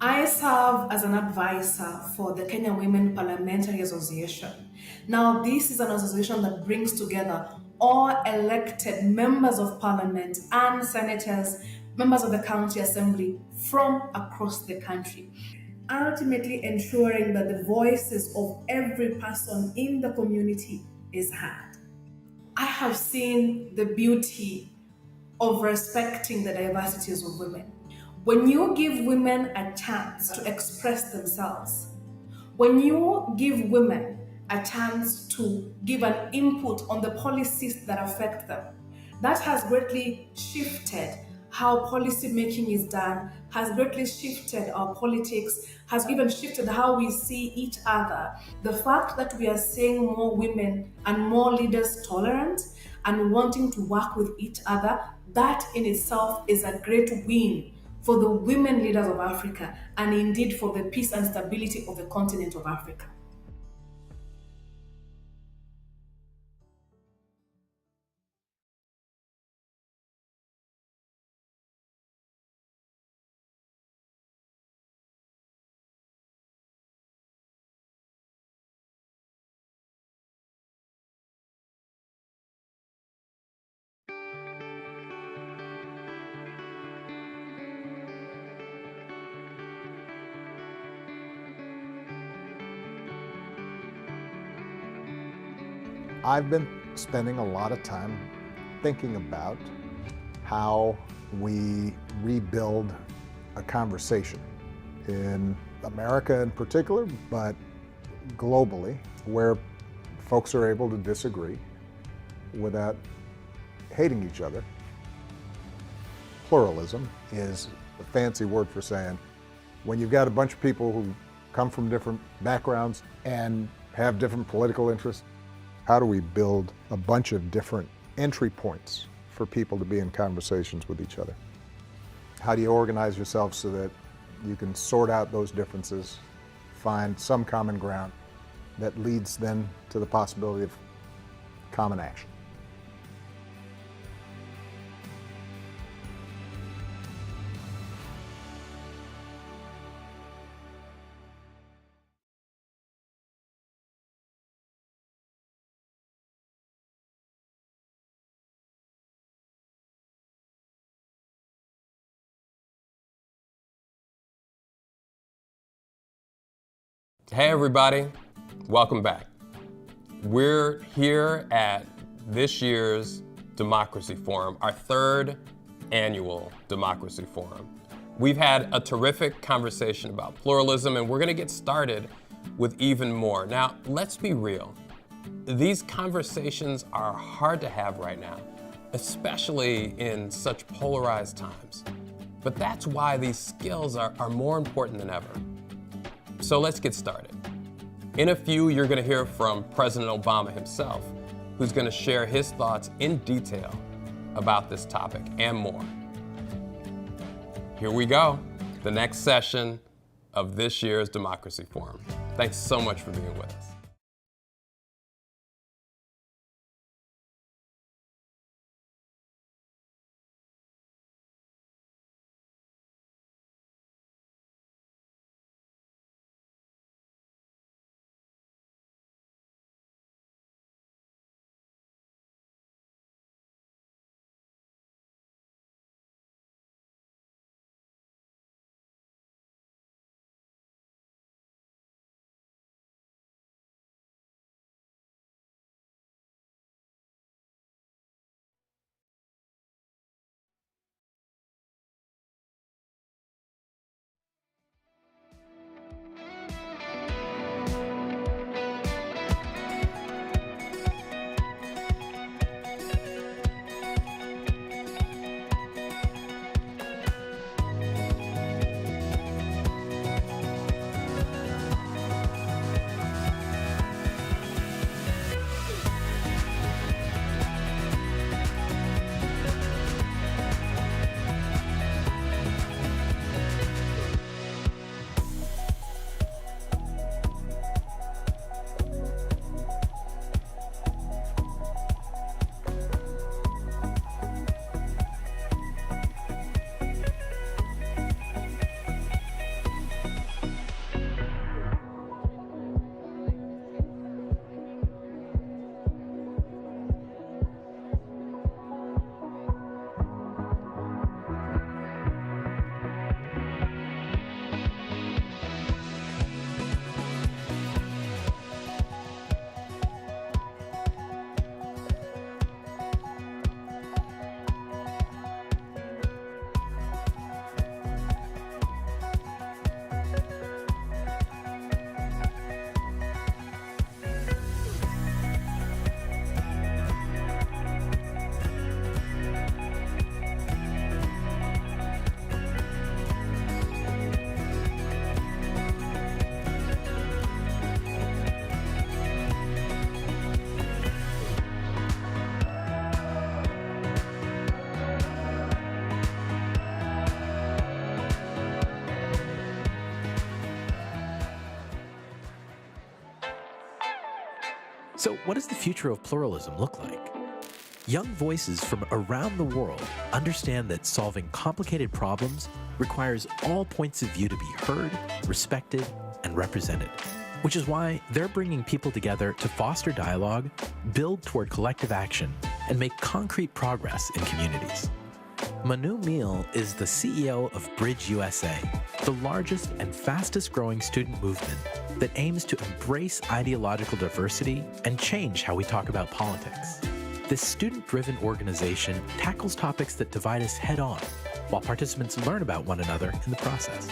I serve as an advisor for the Kenya Women Parliamentary Association. Now, this is an association that brings together all elected members of parliament and senators, members of the county assembly from across the country, ultimately ensuring that the voices of every person in the community is heard. I have seen the beauty of respecting the diversities of women. When you give women a chance to express themselves, when you give women a chance to give an input on the policies that affect them, that has greatly shifted how policy making is done, has greatly shifted our politics, has even shifted how we see each other. The fact that we are seeing more women and more leaders tolerant and wanting to work with each other, that in itself is a great win for the women leaders of Africa and indeed for the peace and stability of the continent of Africa. I've been spending a lot of time thinking about how we rebuild a conversation in America in particular, but globally, where folks are able to disagree without hating each other. Pluralism is a fancy word for saying when you've got a bunch of people who come from different backgrounds and have different political interests, how do we build a bunch of different entry points for people to be in conversations with each other? How do you organize yourself so that you can sort out those differences, find some common ground that leads then to the possibility of common action? Hey everybody, welcome back. We're here at this year's Democracy Forum, our third annual Democracy Forum. We've had a terrific conversation about pluralism and we're gonna get started with even more. Now, let's be real. These conversations are hard to have right now, especially in such polarized times. But that's why these skills are more important than ever. So let's get started. In a few, you're going to hear from President Obama himself, who's going to share his thoughts in detail about this topic and more. Here we go, the next session of this year's Democracy Forum. Thanks so much for being with us. So what does the future of pluralism look like? Young voices from around the world understand that solving complicated problems requires all points of view to be heard, respected, and represented, which is why they're bringing people together to foster dialogue, build toward collective action, and make concrete progress in communities. Manu Meal is the CEO of Bridge USA, the largest and fastest growing student movement that aims to embrace ideological diversity and change how we talk about politics. This student-driven organization tackles topics that divide us head-on, while participants learn about one another in the process.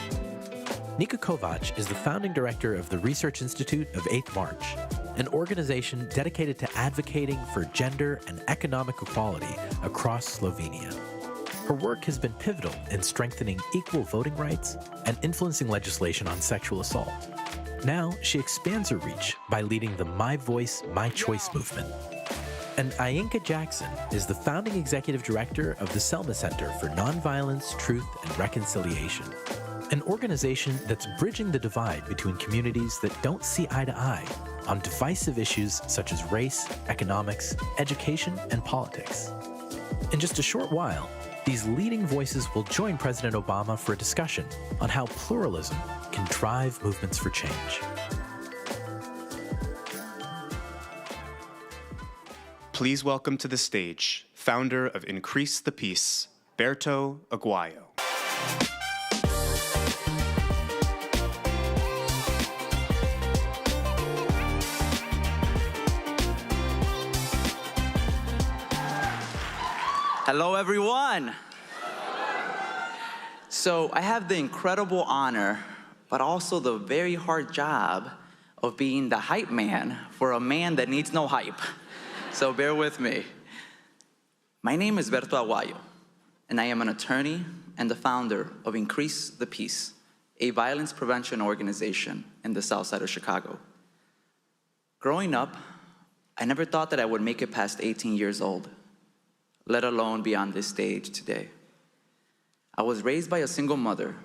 Nika Kovac is the founding director of the Research Institute of 8th March, an organization dedicated to advocating for gender and economic equality across Slovenia. Her work has been pivotal in strengthening equal voting rights and influencing legislation on sexual assault. Now, she expands her reach by leading the My Voice, My Choice movement. And Ayinka Jackson is the founding executive director of the Selma Center for Nonviolence, Truth, and Reconciliation, an organization that's bridging the divide between communities that don't see eye to eye on divisive issues such as race, economics, education, and politics. In just a short while, these leading voices will join President Obama for a discussion on how pluralism can drive movements for change. Please welcome to the stage, founder of Increase the Peace, Berto Aguayo. Hello, everyone. So I have the incredible honor, but also the very hard job of being the hype man for a man that needs no hype. So bear with me. My name is Berto Aguayo, and I am an attorney and the founder of Increase the Peace, a violence prevention organization in the South Side of Chicago. Growing up, I never thought that I would make it past 18 years old, let alone be on this stage today. I was raised by a single mother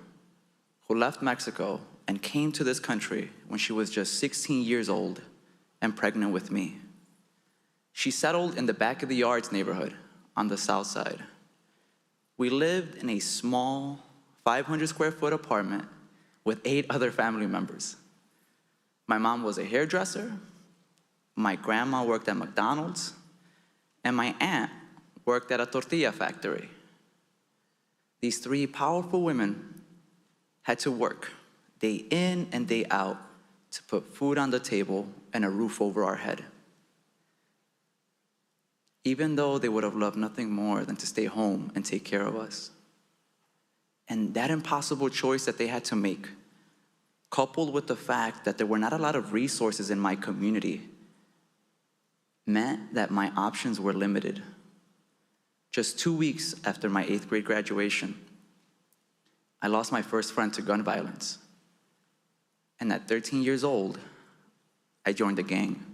who left Mexico and came to this country when she was just 16 years old and pregnant with me. She settled in the back of the yards neighborhood on the south side. We lived in a small 500 square foot apartment with 8 other family members. My mom was a hairdresser, my grandma worked at McDonald's, and my aunt worked at a tortilla factory. These 3 powerful women had to work day in and day out to put food on the table and a roof over our head. Even though they would have loved nothing more than to stay home and take care of us. And that impossible choice that they had to make, coupled with the fact that there were not a lot of resources in my community, meant that my options were limited. Just 2 weeks after my 8th grade graduation, I lost my first friend to gun violence. And at 13 years old, I joined a gang.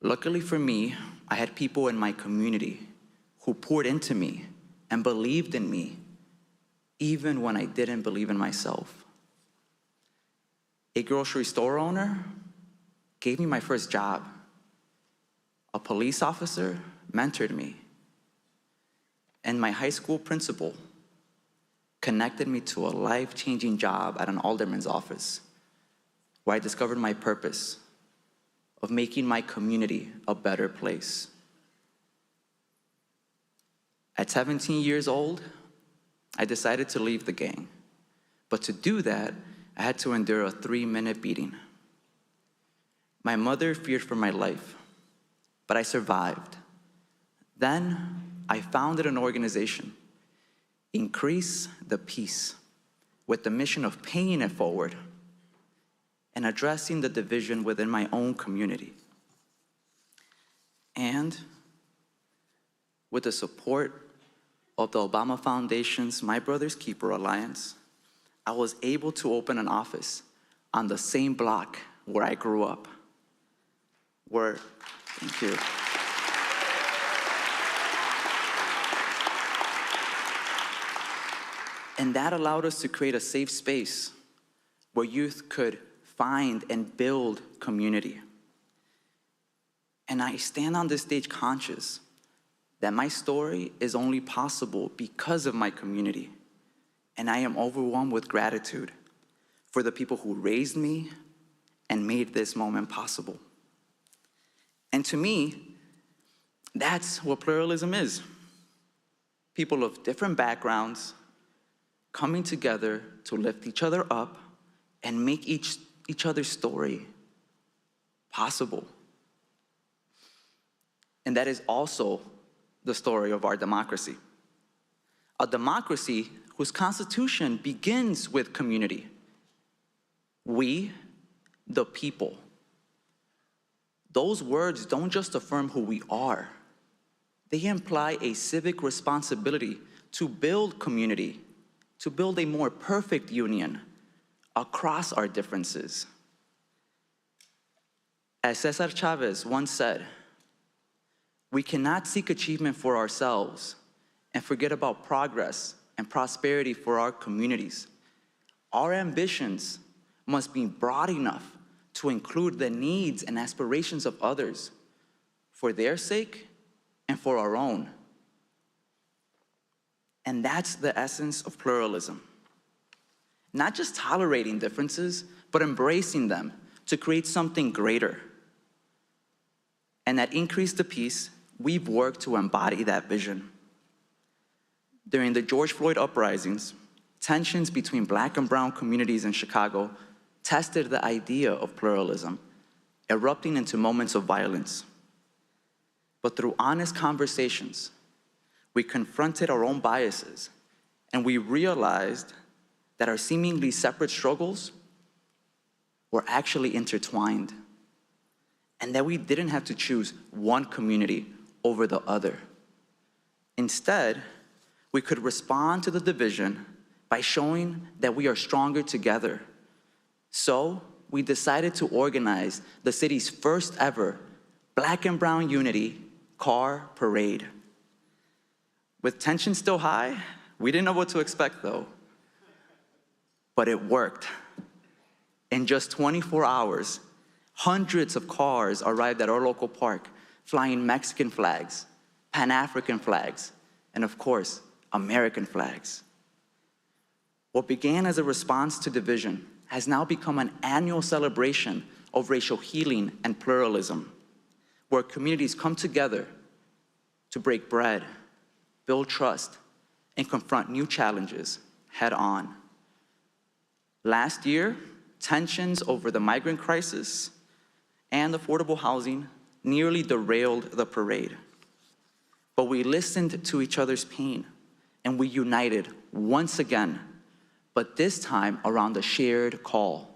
Luckily for me, I had people in my community who poured into me and believed in me, even when I didn't believe in myself. A grocery store owner gave me my first job. A police officer mentored me. And my high school principal connected me to a life-changing job at an alderman's office, where I discovered my purpose of making my community a better place. At 17 years old, I decided to leave the gang. But to do that, I had to endure a 3-minute beating. My mother feared for my life, but I survived. Then I founded an organization, Increase the Peace, with the mission of paying it forward and addressing the division within my own community. And with the support of the Obama Foundation's My Brother's Keeper Alliance, I was able to open an office on the same block where I grew up. Thank you. And that allowed us to create a safe space where youth could find and build community. And I stand on this stage conscious that my story is only possible because of my community. And I am overwhelmed with gratitude for the people who raised me and made this moment possible. And to me, that's what pluralism is. People of different backgrounds coming together to lift each other up and make each other's story possible. And that is also the story of our democracy. A democracy whose constitution begins with community. We, the people. Those words don't just affirm who we are. They imply a civic responsibility to build community, to build a more perfect union across our differences. As Cesar Chavez once said, we cannot seek achievement for ourselves and forget about progress and prosperity for our communities. Our ambitions must be broad enough to include the needs and aspirations of others for their sake and for our own. And that's the essence of pluralism. Not just tolerating differences, but embracing them to create something greater. And at Increase the Peace, we've worked to embody that vision. During the George Floyd uprisings, tensions between Black and brown communities in Chicago tested the idea of pluralism, erupting into moments of violence. But through honest conversations, we confronted our own biases, and we realized that our seemingly separate struggles were actually intertwined, and that we didn't have to choose one community over the other. Instead, we could respond to the division by showing that we are stronger together. So we decided to organize the city's first ever Black and Brown Unity car parade. With tension still high, we didn't know what to expect though. But it worked. In just 24 hours, hundreds of cars arrived at our local park, flying Mexican flags, Pan-African flags, and of course, American flags. What began as a response to division has now become an annual celebration of racial healing and pluralism, where communities come together to break bread, build trust, and confront new challenges head on. Last year, tensions over the migrant crisis and affordable housing nearly derailed the parade. But we listened to each other's pain, and we united once again, but this time around the shared call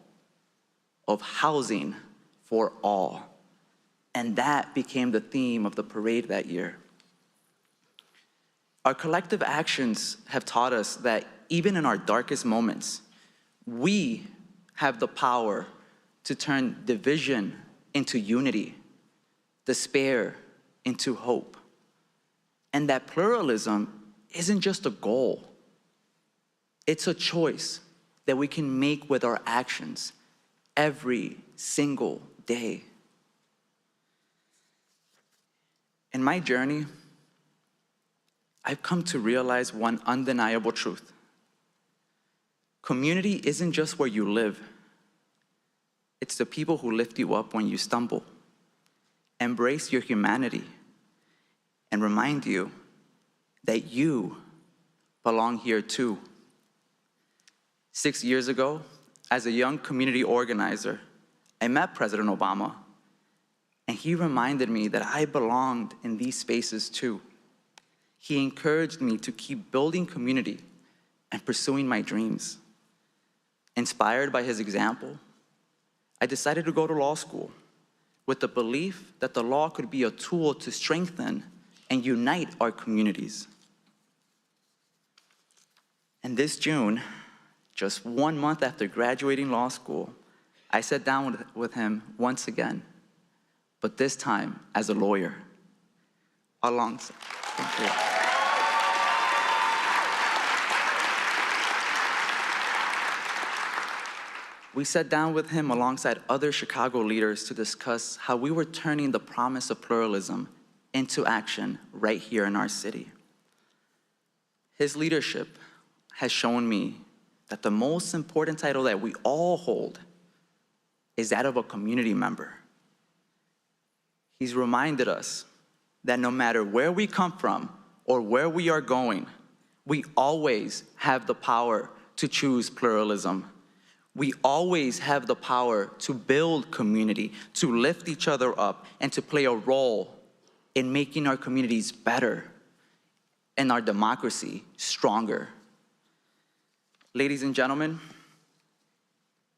of housing for all. And that became the theme of the parade that year. Our collective actions have taught us that even in our darkest moments, we have the power to turn division into unity, despair into hope. And that pluralism isn't just a goal. It's a choice that we can make with our actions every single day. In my journey, I've come to realize one undeniable truth. Community isn't just where you live. It's the people who lift you up when you stumble, embrace your humanity, and remind you that you belong here too. 6 years ago, as a young community organizer, I met President Obama, and he reminded me that I belonged in these spaces too. He encouraged me to keep building community and pursuing my dreams. Inspired by his example, I decided to go to law school with the belief that the law could be a tool to strengthen and unite our communities. And this June, just 1 month after graduating law school, I sat down with him once again, but this time as a lawyer. Thank you. We sat down with him alongside other Chicago leaders to discuss how we were turning the promise of pluralism into action right here in our city. His leadership has shown me that the most important title that we all hold is that of a community member. He's reminded us that no matter where we come from or where we are going, we always have the power to choose pluralism. We always have the power to build community, to lift each other up, and to play a role in making our communities better and our democracy stronger. Ladies and gentlemen,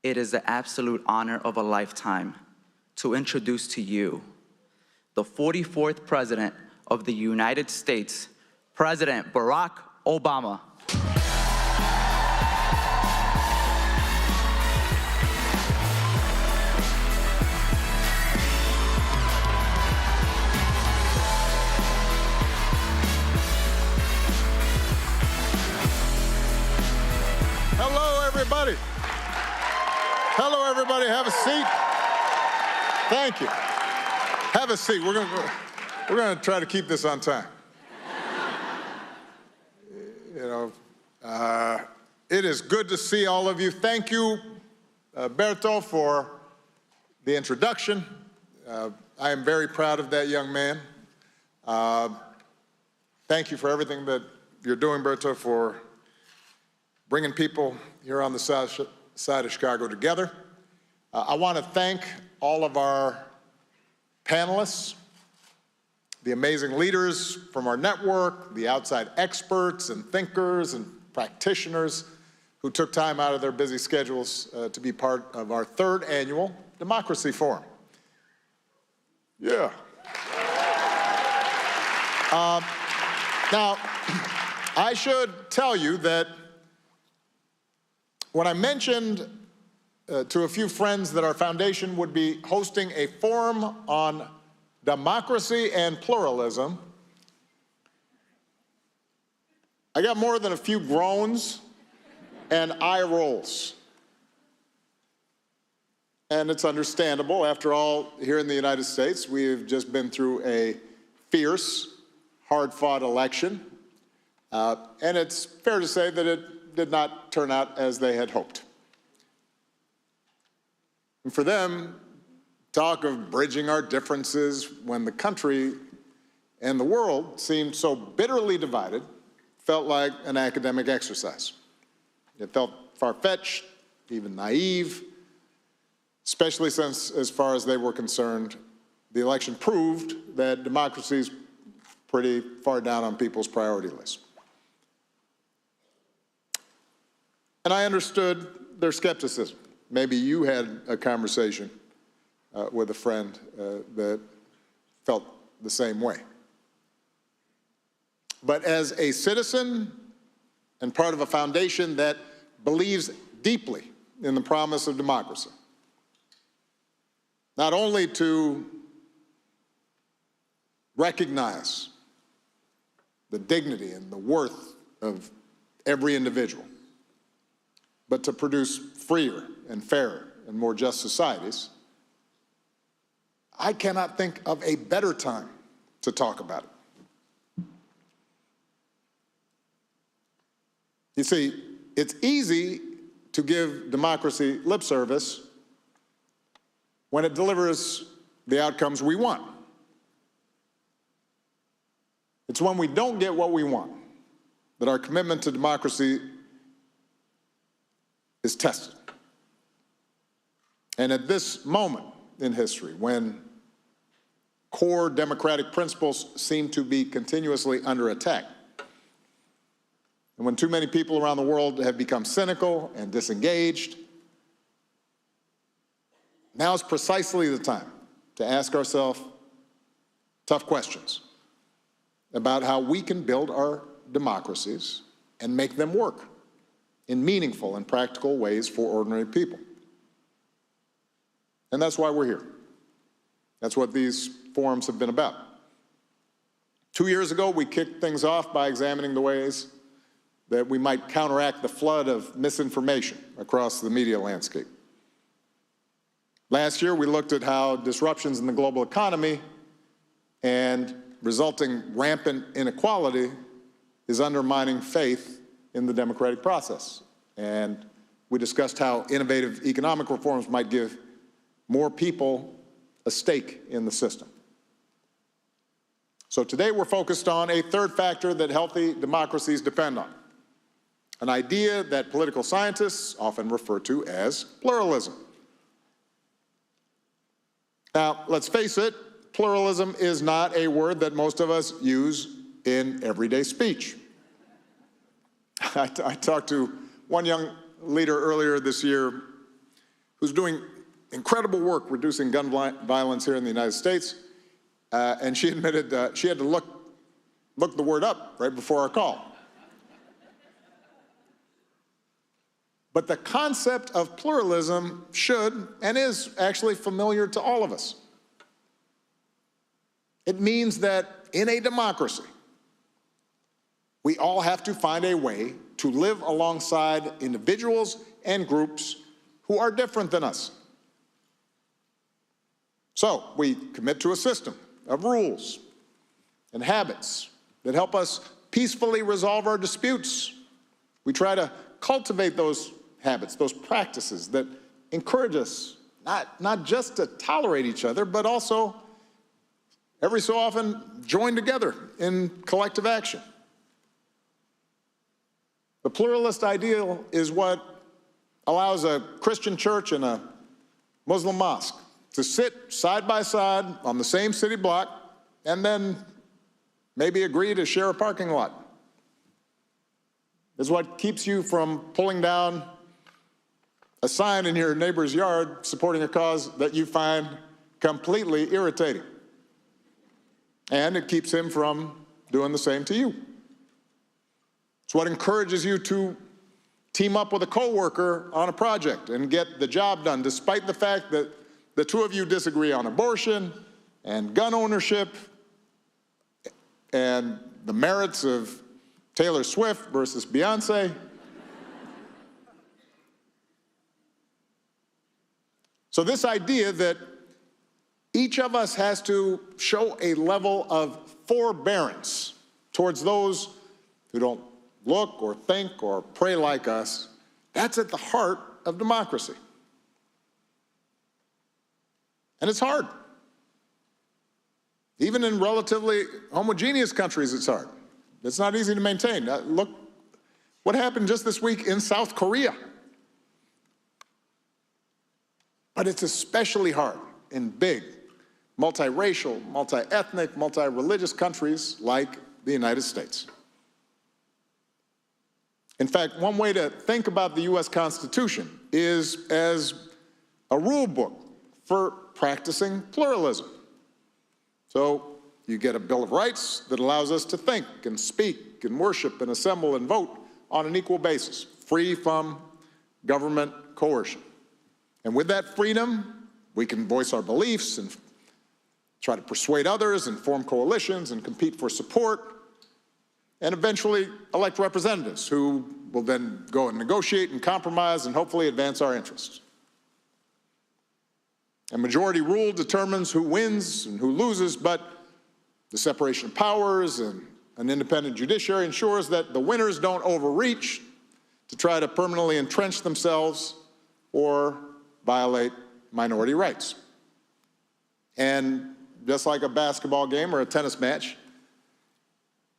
it is the absolute honor of a lifetime to introduce to you the 44th President of the United States, President Barack Obama. Hello, everybody. Hello, everybody. Have a seat. Thank you. Have a seat. We're going to try to keep this on time. It is good to see all of you. Thank you, Berto, for the introduction. I am very proud of that young man. Thank you for everything that you're doing, Berto, for bringing people here on the south side of Chicago together. I want to thank all of our panelists, the amazing leaders from our network, the outside experts and thinkers and practitioners who took time out of their busy schedules to be part of our third annual Democracy Forum. Yeah. Now, I should tell you that when I mentioned to a few friends that our foundation would be hosting a forum on democracy and pluralism, I got more than a few groans and eye rolls. And it's understandable. After all, here in the United States, we've just been through a fierce, hard-fought election. And it's fair to say that it did not turn out as they had hoped. And for them, talk of bridging our differences when the country and the world seemed so bitterly divided felt like an academic exercise. It felt far-fetched, even naive, especially since, as far as they were concerned, the election proved that democracy is pretty far down on people's priority list. And I understood their skepticism. Maybe you had a conversation with a friend that felt the same way. But as a citizen and part of a foundation that believes deeply in the promise of democracy, not only to recognize the dignity and the worth of every individual, but to produce freer and fairer and more just societies, I cannot think of a better time to talk about it. You see, it's easy to give democracy lip service when it delivers the outcomes we want. It's when we don't get what we want that our commitment to democracy is tested. And at this moment in history, when core democratic principles seem to be continuously under attack, and when too many people around the world have become cynical and disengaged, now is precisely the time to ask ourselves tough questions about how we can build our democracies and make them work in meaningful and practical ways for ordinary people. And that's why we're here. That's what these forums have been about. 2 years ago, we kicked things off by examining the ways that we might counteract the flood of misinformation across the media landscape. Last year, we looked at how disruptions in the global economy and resulting rampant inequality is undermining faith in the democratic process. And we discussed how innovative economic reforms might give more people a stake in the system. So today we're focused on a third factor that healthy democracies depend on, an idea that political scientists often refer to as pluralism. Now, let's face it, pluralism is not a word that most of us use in everyday speech. I talked to one young leader earlier this year who's doing incredible work reducing gun violence here in the United States, and she admitted she had to look the word up right before our call. But the concept of pluralism should and is actually familiar to all of us. It means that in a democracy, we all have to find a way to live alongside individuals and groups who are different than us. So we commit to a system of rules and habits that help us peacefully resolve our disputes. We try to cultivate those habits, those practices that encourage us not just to tolerate each other, but also every so often join together in collective action. The pluralist ideal is what allows a Christian church and a Muslim mosque to sit side by side on the same city block and then maybe agree to share a parking lot. It's what keeps you from pulling down a sign in your neighbor's yard supporting a cause that you find completely irritating. And it keeps him from doing the same to you. It's what encourages you to team up with a coworker on a project and get the job done, despite the fact that the two of you disagree on abortion and gun ownership and the merits of Taylor Swift versus Beyonce. So this idea that each of us has to show a level of forbearance towards those who don't look or think or pray like us, that's at the heart of democracy. And it's hard. Even in relatively homogeneous countries, it's hard. It's not easy to maintain. Look what happened just this week in South Korea. But it's especially hard in big, multiracial, multi-ethnic, multi-religious countries like the United States. In fact, one way to think about the U.S. Constitution is as a rule book for practicing pluralism. So you get a Bill of Rights that allows us to think and speak and worship and assemble and vote on an equal basis, free from government coercion. And with that freedom, we can voice our beliefs and try to persuade others and form coalitions and compete for support and eventually elect representatives who will then go and negotiate and compromise and hopefully advance our interests. A majority rule determines who wins and who loses, but the separation of powers and an independent judiciary ensures that the winners don't overreach to try to permanently entrench themselves or violate minority rights. And just like a basketball game or a tennis match,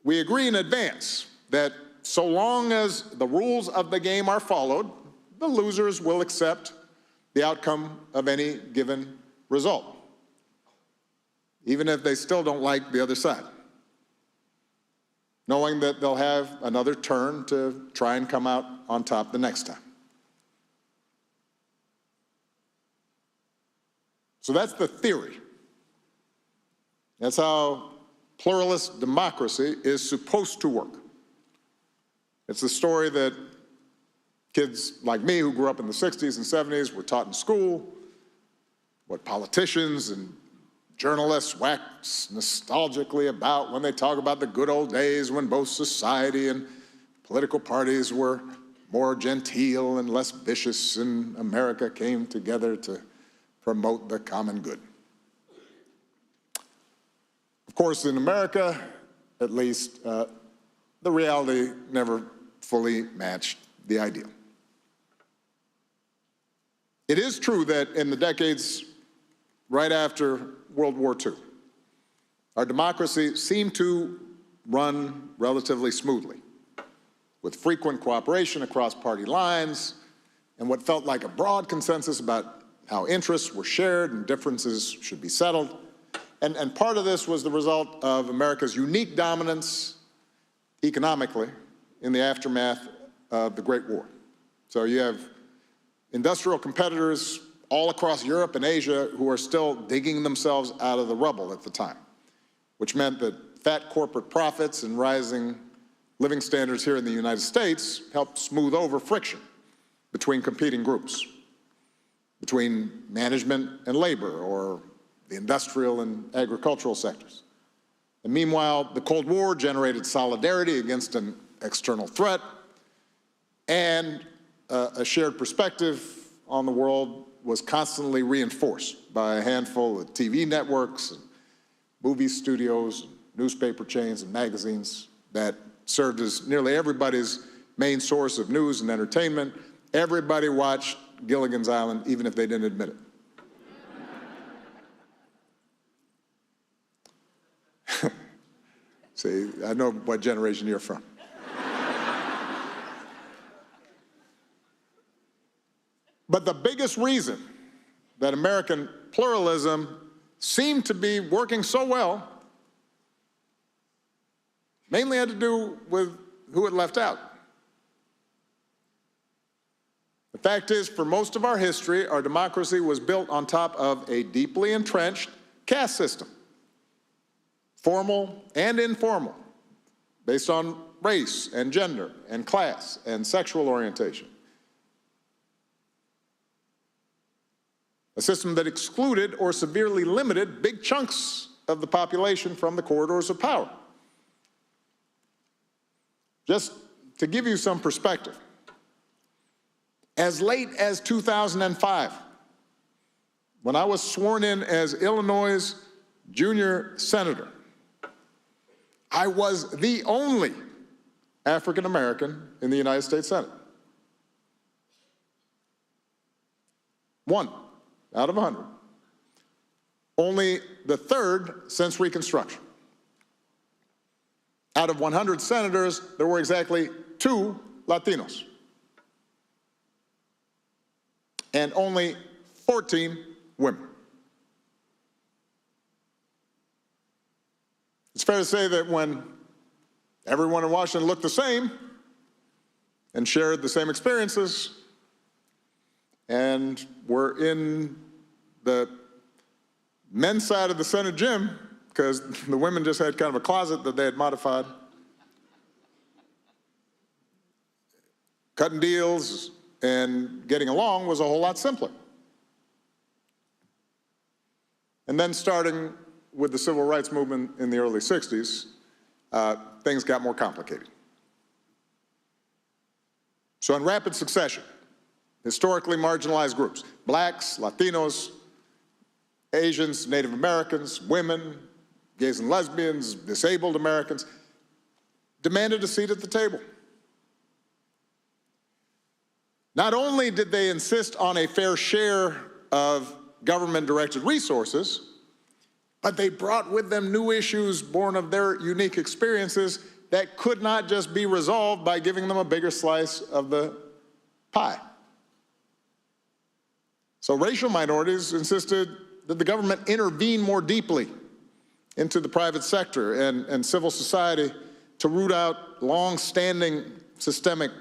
we agree in advance that so long as the rules of the game are followed, the losers will accept the outcome of any given result, even if they still don't like the other side, knowing that they'll have another turn to try and come out on top the next time. So that's the theory. That's how pluralist democracy is supposed to work. It's the story that kids like me who grew up in the 60s and 70s were taught in school, what politicians and journalists wax nostalgically about when they talk about the good old days when both society and political parties were more genteel and less vicious, and America came together to promote the common good. Of course, in America, at least, the reality never fully matched the ideal. It is true that in the decades right after World War II, our democracy seemed to run relatively smoothly, with frequent cooperation across party lines and what felt like a broad consensus about how interests were shared and differences should be settled. And part of this was the result of America's unique dominance economically in the aftermath of the Great War. So you have industrial competitors all across Europe and Asia who are still digging themselves out of the rubble at the time, which meant that fat corporate profits and rising living standards here in the United States helped smooth over friction between competing groups, between management and labor, or the industrial and agricultural sectors. And meanwhile, the Cold War generated solidarity against an external threat and a shared perspective on the world was constantly reinforced by a handful of TV networks and movie studios, and newspaper chains and magazines that served as nearly everybody's main source of news and entertainment. Everybody watched Gilligan's Island, even if they didn't admit it. See, I know what generation you're from. But the biggest reason that American pluralism seemed to be working so well mainly had to do with who it left out. The fact is, for most of our history, our democracy was built on top of a deeply entrenched caste system, formal and informal, based on race and gender and class and sexual orientation. A system that excluded or severely limited big chunks of the population from the corridors of power. Just to give you some perspective, as late as 2005, when I was sworn in as Illinois' junior senator, I was the only African American in the United States Senate. One out of 100. Only the third since Reconstruction. Out of 100 senators, there were exactly 2 Latinos. And only 14 women. It's fair to say that when everyone in Washington looked the same and shared the same experiences and were in the men's side of the Senate gym, because the women just had kind of a closet that they had modified, cutting deals and getting along was a whole lot simpler. And then starting with the civil rights movement in the early 60s, things got more complicated. So in rapid succession, historically marginalized groups, blacks, Latinos, Asians, Native Americans, women, gays and lesbians, disabled Americans, demanded a seat at the table. Not only did they insist on a fair share of government-directed resources, but they brought with them new issues born of their unique experiences that could not just be resolved by giving them a bigger slice of the pie. So racial minorities insisted that the government intervene more deeply into the private sector and civil society to root out long-standing systemic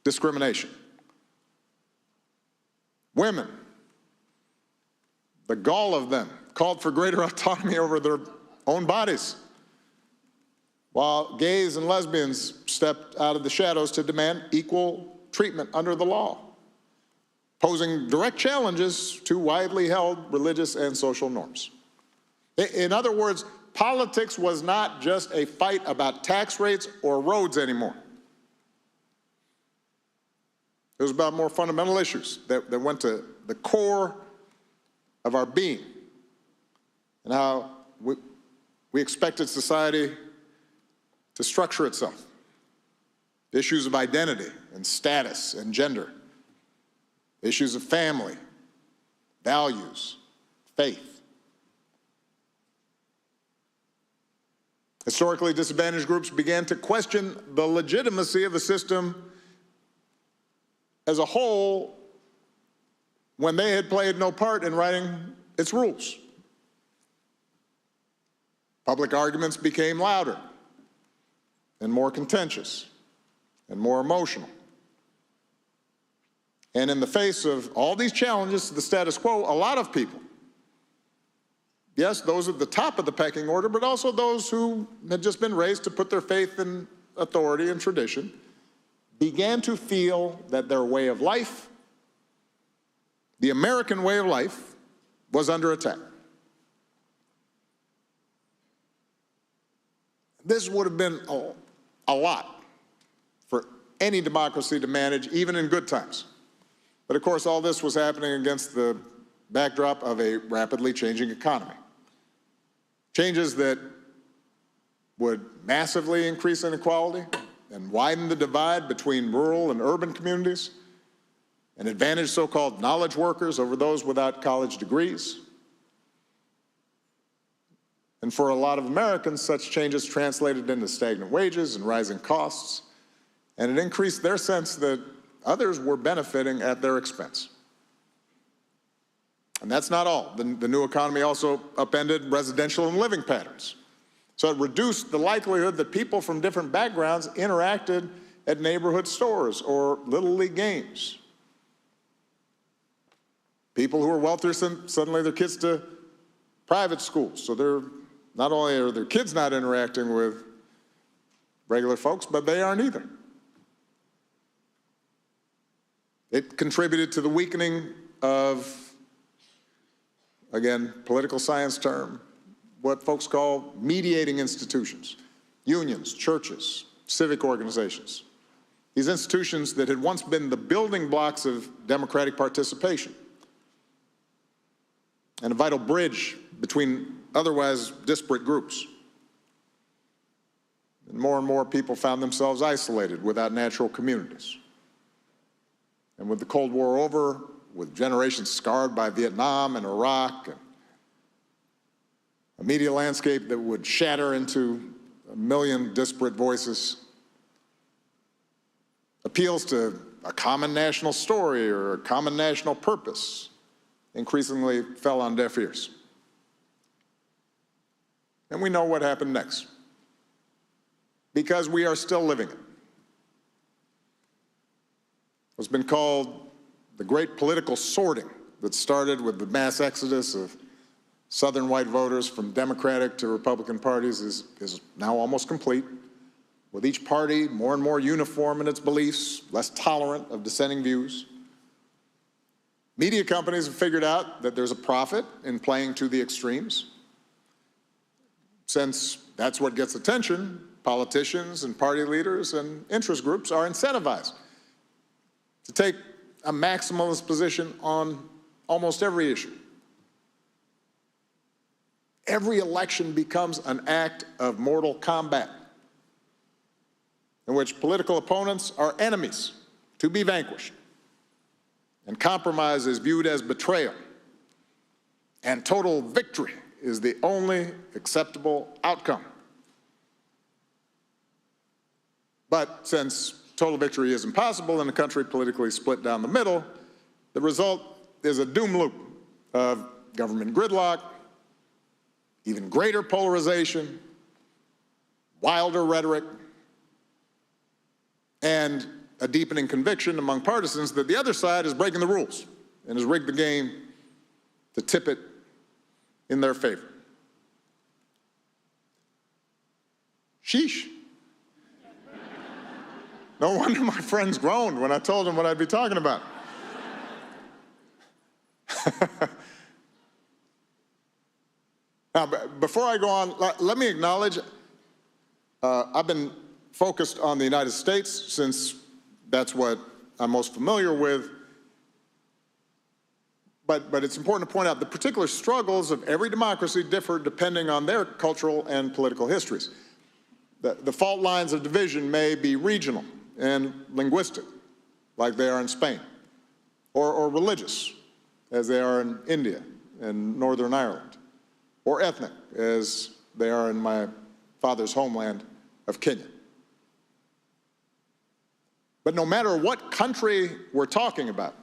discrimination. Women, the gall of them, called for greater autonomy over their own bodies, while gays and lesbians stepped out of the shadows to demand equal treatment under the law, posing direct challenges to widely held religious and social norms. In other words, politics was not just a fight about tax rates or roads anymore. It was about more fundamental issues that went to the core of our being and how we expected society to structure itself. Issues of identity and status and gender, issues of family, values, faith. Historically disadvantaged groups began to question the legitimacy of a system as a whole when they had played no part in writing its rules. Public arguments became louder and more contentious and more emotional. And in the face of all these challenges to the status quo, a lot of people, yes, those at the top of the pecking order, but also those who had just been raised to put their faith in authority and tradition, began to feel that their way of life, the American way of life, was under attack. This would have been a lot for any democracy to manage, even in good times. But of course, all this was happening against the backdrop of a rapidly changing economy. Changes that would massively increase inequality and widen the divide between rural and urban communities, and advantage so-called knowledge workers over those without college degrees. And for a lot of Americans, such changes translated into stagnant wages and rising costs, and it increased their sense that others were benefiting at their expense. And that's not all. The new economy also upended residential and living patterns. So it reduced the likelihood that people from different backgrounds interacted at neighborhood stores or Little League games. People who are wealthier send suddenly their kids to private schools, so they're not only are their kids not interacting with regular folks, but they aren't either. It contributed to the weakening of, again, political science term, what folks call mediating institutions, unions, churches, civic organizations. These institutions that had once been the building blocks of democratic participation and a vital bridge between otherwise disparate groups. And more people found themselves isolated without natural communities. And with the Cold War over, with generations scarred by Vietnam and Iraq, and a media landscape that would shatter into a million disparate voices, appeals to a common national story or a common national purpose increasingly fell on deaf ears. And we know what happened next, because we are still living it. What's been called the great political sorting that started with the mass exodus of Southern white voters from Democratic to Republican parties is now almost complete, with each party more and more uniform in its beliefs, less tolerant of dissenting views. Media companies have figured out that there's a profit in playing to the extremes. Since that's what gets attention, politicians and party leaders and interest groups are incentivized to take a maximalist position on almost every issue. Every election becomes an act of mortal combat in which political opponents are enemies to be vanquished, and compromise is viewed as betrayal, and total victory is the only acceptable outcome. But since total victory is impossible in a country politically split down the middle, the result is a doom loop of government gridlock, even greater polarization, wilder rhetoric, and a deepening conviction among partisans that the other side is breaking the rules and has rigged the game to tip it in their favor. Sheesh. No wonder my friends groaned when I told them what I'd be talking about. Now, before I go on, let me acknowledge I've been focused on the United States since that's what I'm most familiar with. But it's important to point out the particular struggles of every democracy differ depending on their cultural and political histories. The fault lines of division may be regional and linguistic, like they are in Spain, or religious, as they are in India and Northern Ireland, or ethnic, as they are in my father's homeland of Kenya. But no matter what country we're talking about,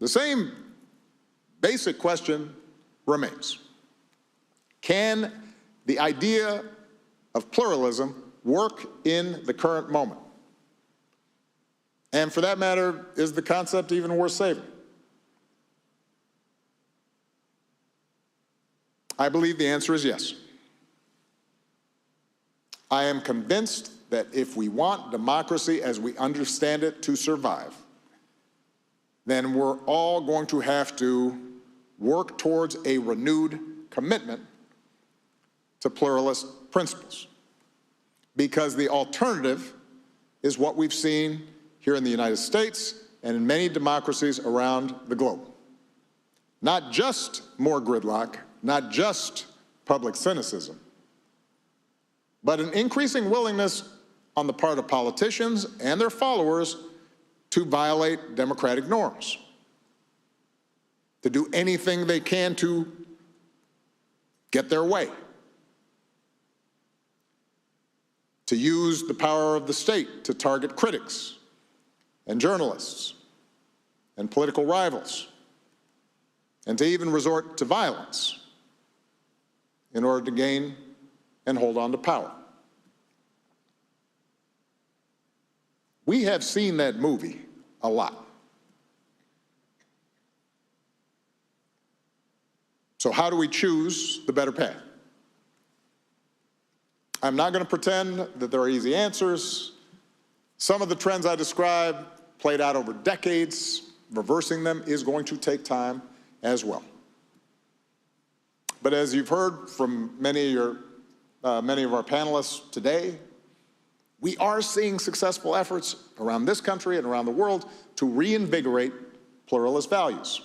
the same basic question remains. Can the idea of pluralism work in the current moment? And for that matter, is the concept even worth saving? I believe the answer is yes. I am convinced that if we want democracy as we understand it to survive, then we're all going to have to work towards a renewed commitment to pluralist principles. Because the alternative is what we've seen here in the United States and in many democracies around the globe. Not just more gridlock, not just public cynicism, but an increasing willingness on the part of politicians and their followers to violate democratic norms, to do anything they can to get their way, to use the power of the state to target critics and journalists and political rivals, and to even resort to violence in order to gain and hold on to power. We have seen that movie a lot. So how do we choose the better path? I'm not going to pretend that there are easy answers. Some of the trends I described played out over decades. Reversing them is going to take time as well. But as you've heard from many of our panelists today, we are seeing successful efforts around this country and around the world to reinvigorate pluralist values.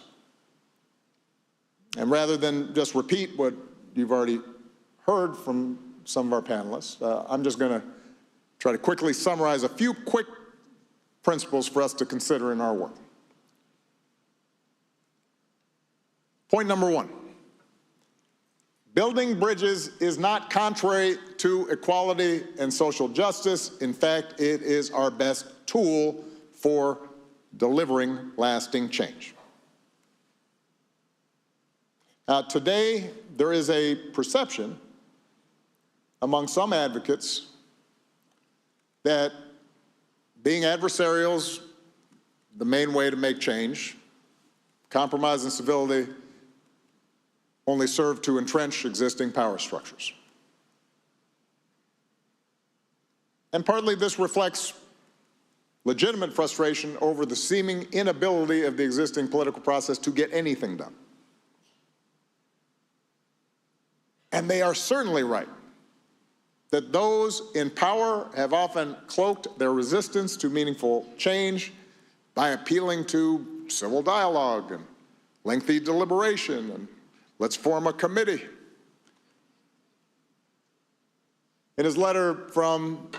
And rather than just repeat what you've already heard from some of our panelists, I'm just going to try to quickly summarize a few quick principles for us to consider in our work. Point number one. Building bridges is not contrary to equality and social justice. In fact, it is our best tool for delivering lasting change. Today, there is a perception among some advocates that being adversarial is the main way to make change. Compromise and civility only serve to entrench existing power structures. And partly this reflects legitimate frustration over the seeming inability of the existing political process to get anything done. And they are certainly right that those in power have often cloaked their resistance to meaningful change by appealing to civil dialogue and lengthy deliberation and let's form a committee. In his letter from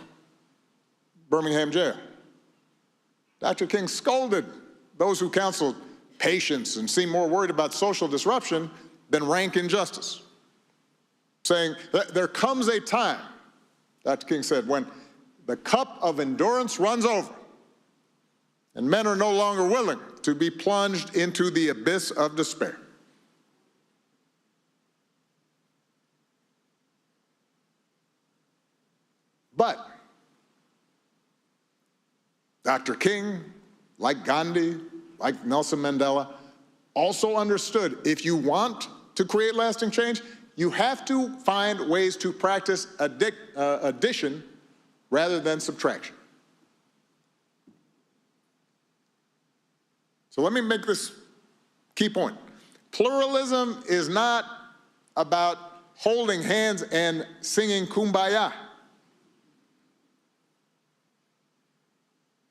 Birmingham jail, Dr. King scolded those who counseled patience and seemed more worried about social disruption than rank injustice, saying, there comes a time, Dr. King said, when the cup of endurance runs over and men are no longer willing to be plunged into the abyss of despair. But Dr. King, like Gandhi, like Nelson Mandela, also understood if you want to create lasting change, you have to find ways to practice addition rather than subtraction. So let me make this key point. Pluralism is not about holding hands and singing Kumbaya.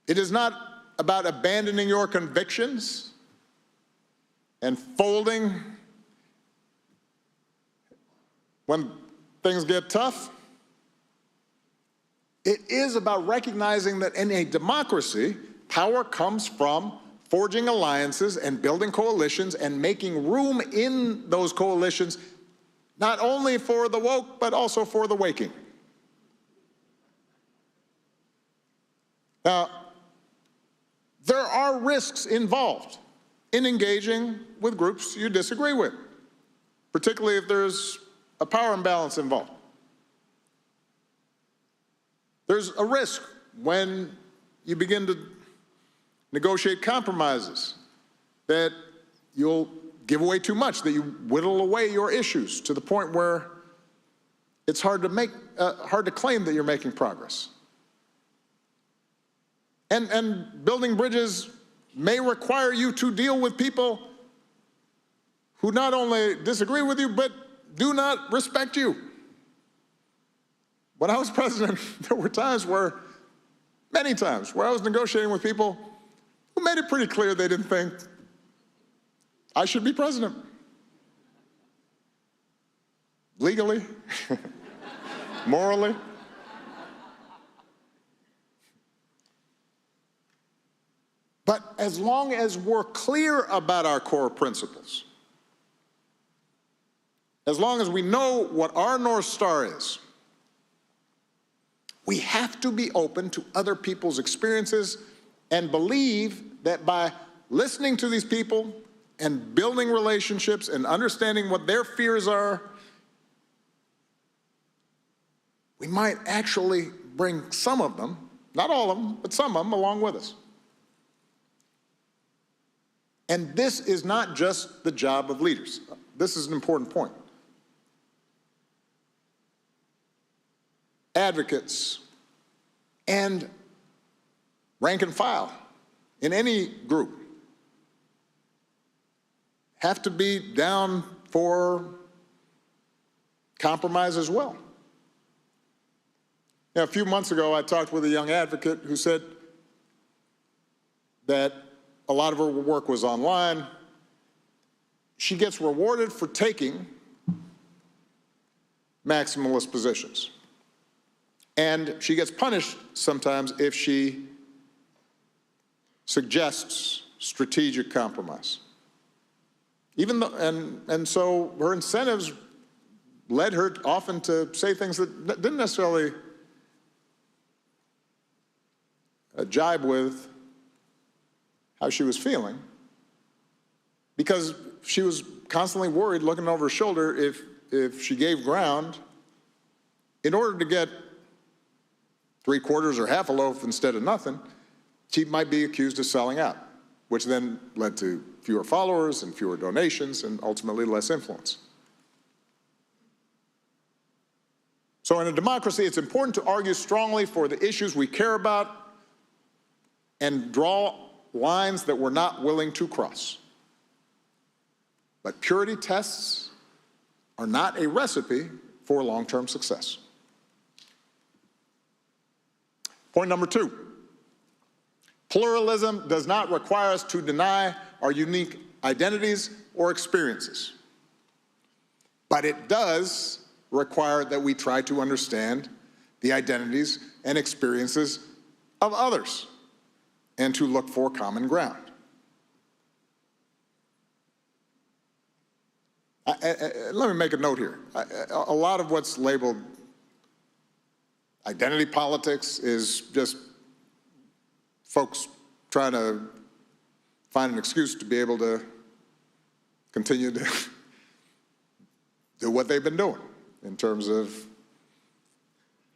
It is not about abandoning your convictions. and folding when things get tough. It is about recognizing that in a democracy, power comes from forging alliances and building coalitions and making room in those coalitions, not only for the woke, but also for the waking. Now, there are risks involved in engaging with groups you disagree with, particularly if there's a power imbalance involved. There's a risk when you begin to negotiate compromises that you'll give away too much, that you whittle away your issues to the point where it's hard to claim that you're making progress. And building bridges may require you to deal with people who not only disagree with you, but do not respect you. When I was president, there were times where, many times, where I was negotiating with people who made it pretty clear they didn't think I should be president. Legally, morally. But as long as we're clear about our core principles, as long as we know what our North Star is, we have to be open to other people's experiences and believe that by listening to these people and building relationships and understanding what their fears are, we might actually bring some of them, not all of them, but some of them along with us. And this is not just the job of leaders. This is an important point. Advocates and rank and file in any group have to be down for compromise as well. Now, a few months ago, I talked with a young advocate who said that a lot of her work was online. She gets rewarded for taking maximalist positions. And she gets punished sometimes if she suggests strategic compromise. Even though, and so her incentives led her often to say things that didn't necessarily jibe with how she was feeling, because she was constantly worried, looking over her shoulder, if she gave ground, in order to get 3/4 or half a loaf instead of nothing, she might be accused of selling out, which then led to fewer followers and fewer donations and ultimately less influence. So in a democracy, it's important to argue strongly for the issues we care about and draw lines that we're not willing to cross. But purity tests are not a recipe for long-term success. Point number 2, pluralism does not require us to deny our unique identities or experiences. But it does require that we try to understand the identities and experiences of others and to look for common ground. Let me make a note here. A lot of what's labeled identity politics is just folks trying to find an excuse to be able to continue to do what they've been doing in terms of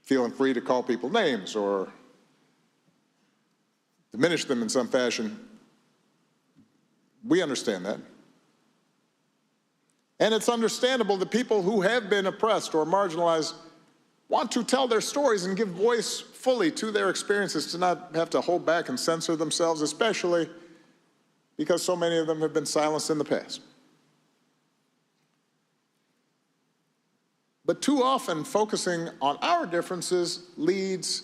feeling free to call people names or diminish them in some fashion. We understand that. And it's understandable that people who have been oppressed or marginalized want to tell their stories and give voice fully to their experiences, to not have to hold back and censor themselves, especially because so many of them have been silenced in the past. But too often, focusing on our differences leads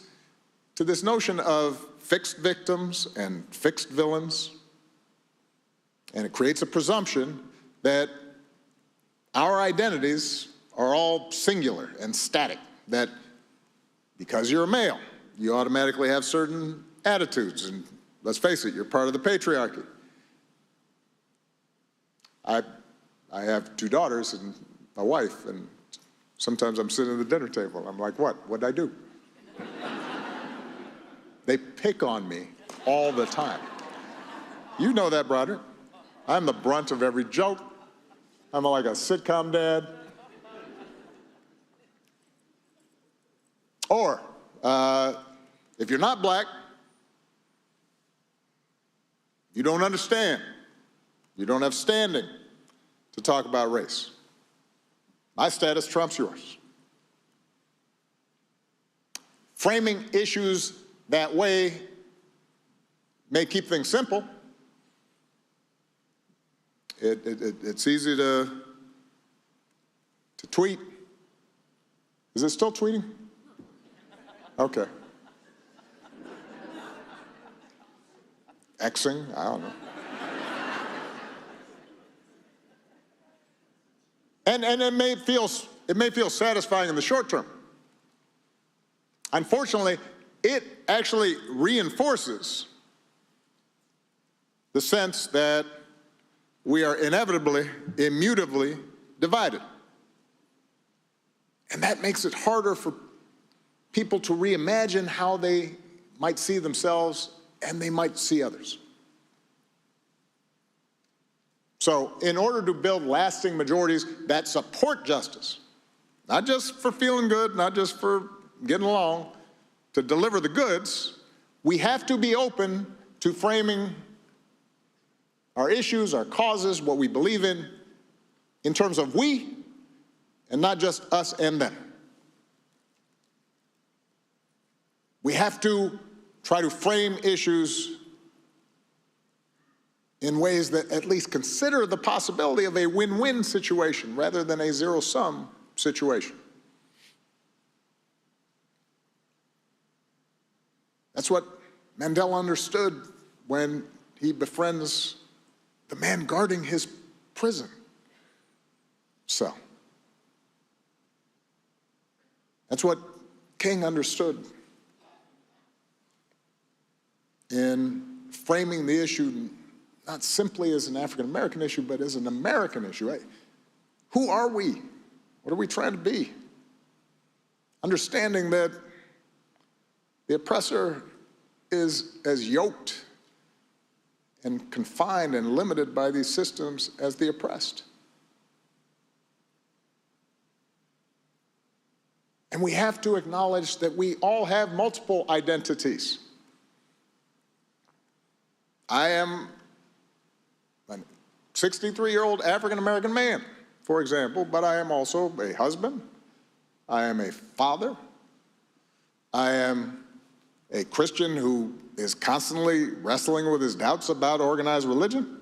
to this notion of fixed victims and fixed villains, And it creates a presumption that our identities are all singular and static, that because you're a male, you automatically have certain attitudes, and let's face it, you're part of the patriarchy. I have 2 daughters and a wife, and sometimes I'm sitting at the dinner table, and I'm like, what'd I do? They pick on me all the time. You know that, Broderick. I'm the brunt of every joke. I'm like a sitcom dad. Or, if you're not black, you don't understand. You don't have standing to talk about race. My status trumps yours. Framing issues that way may keep things simple. It's easy to tweet. Is it still tweeting? Okay. Xing? I don't know. And it may feel satisfying in the short term. Unfortunately, it actually reinforces the sense that we are inevitably, immutably divided. And that makes it harder for people to reimagine how they might see themselves and they might see others. So in order to build lasting majorities that support justice, not just for feeling good, not just for getting along, to deliver the goods, we have to be open to framing our issues, our causes, what we believe in terms of we, and not just us and them. We have to try to frame issues in ways that at least consider the possibility of a win-win situation rather than a zero-sum situation. That's what Mandela understood when he befriends the man guarding his prison cell. That's what King understood in framing the issue not simply as an African-American issue, but as an American issue. Right? Who are we? What are we trying to be? Understanding that the oppressor is as yoked and confined and limited by these systems as the oppressed. And we have to acknowledge that we all have multiple identities. I am a 63-year-old African-American man, for example, but I am also a husband. I am a father. I am a Christian who is constantly wrestling with his doubts about organized religion.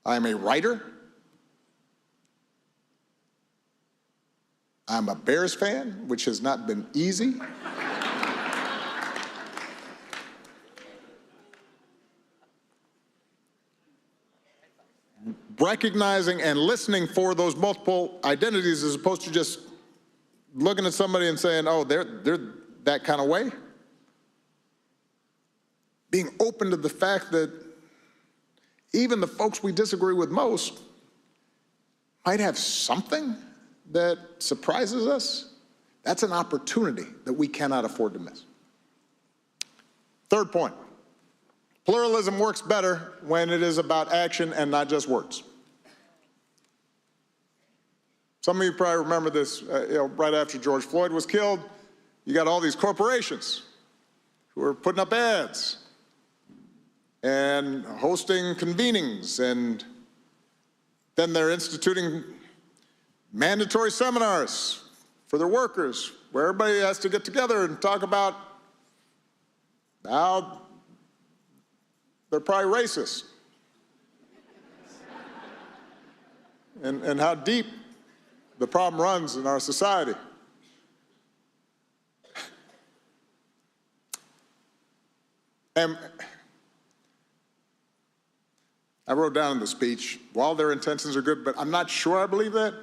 I am a writer. I'm a Bears fan, which has not been easy. Recognizing and listening for those multiple identities as opposed to just looking at somebody and saying, oh, they're that kind of way. Being open to the fact that even the folks we disagree with most might have something that surprises us. That's an opportunity that we cannot afford to miss. Third point. Pluralism works better when it is about action and not just words. Some of you probably remember this, right after George Floyd was killed, you got all these corporations who are putting up ads and hosting convenings, and then they're instituting mandatory seminars for their workers where everybody has to get together and talk about how they're probably racist and how deep the problem runs in our society. And I wrote down in the speech, while their intentions are good, but I'm not sure I believe that.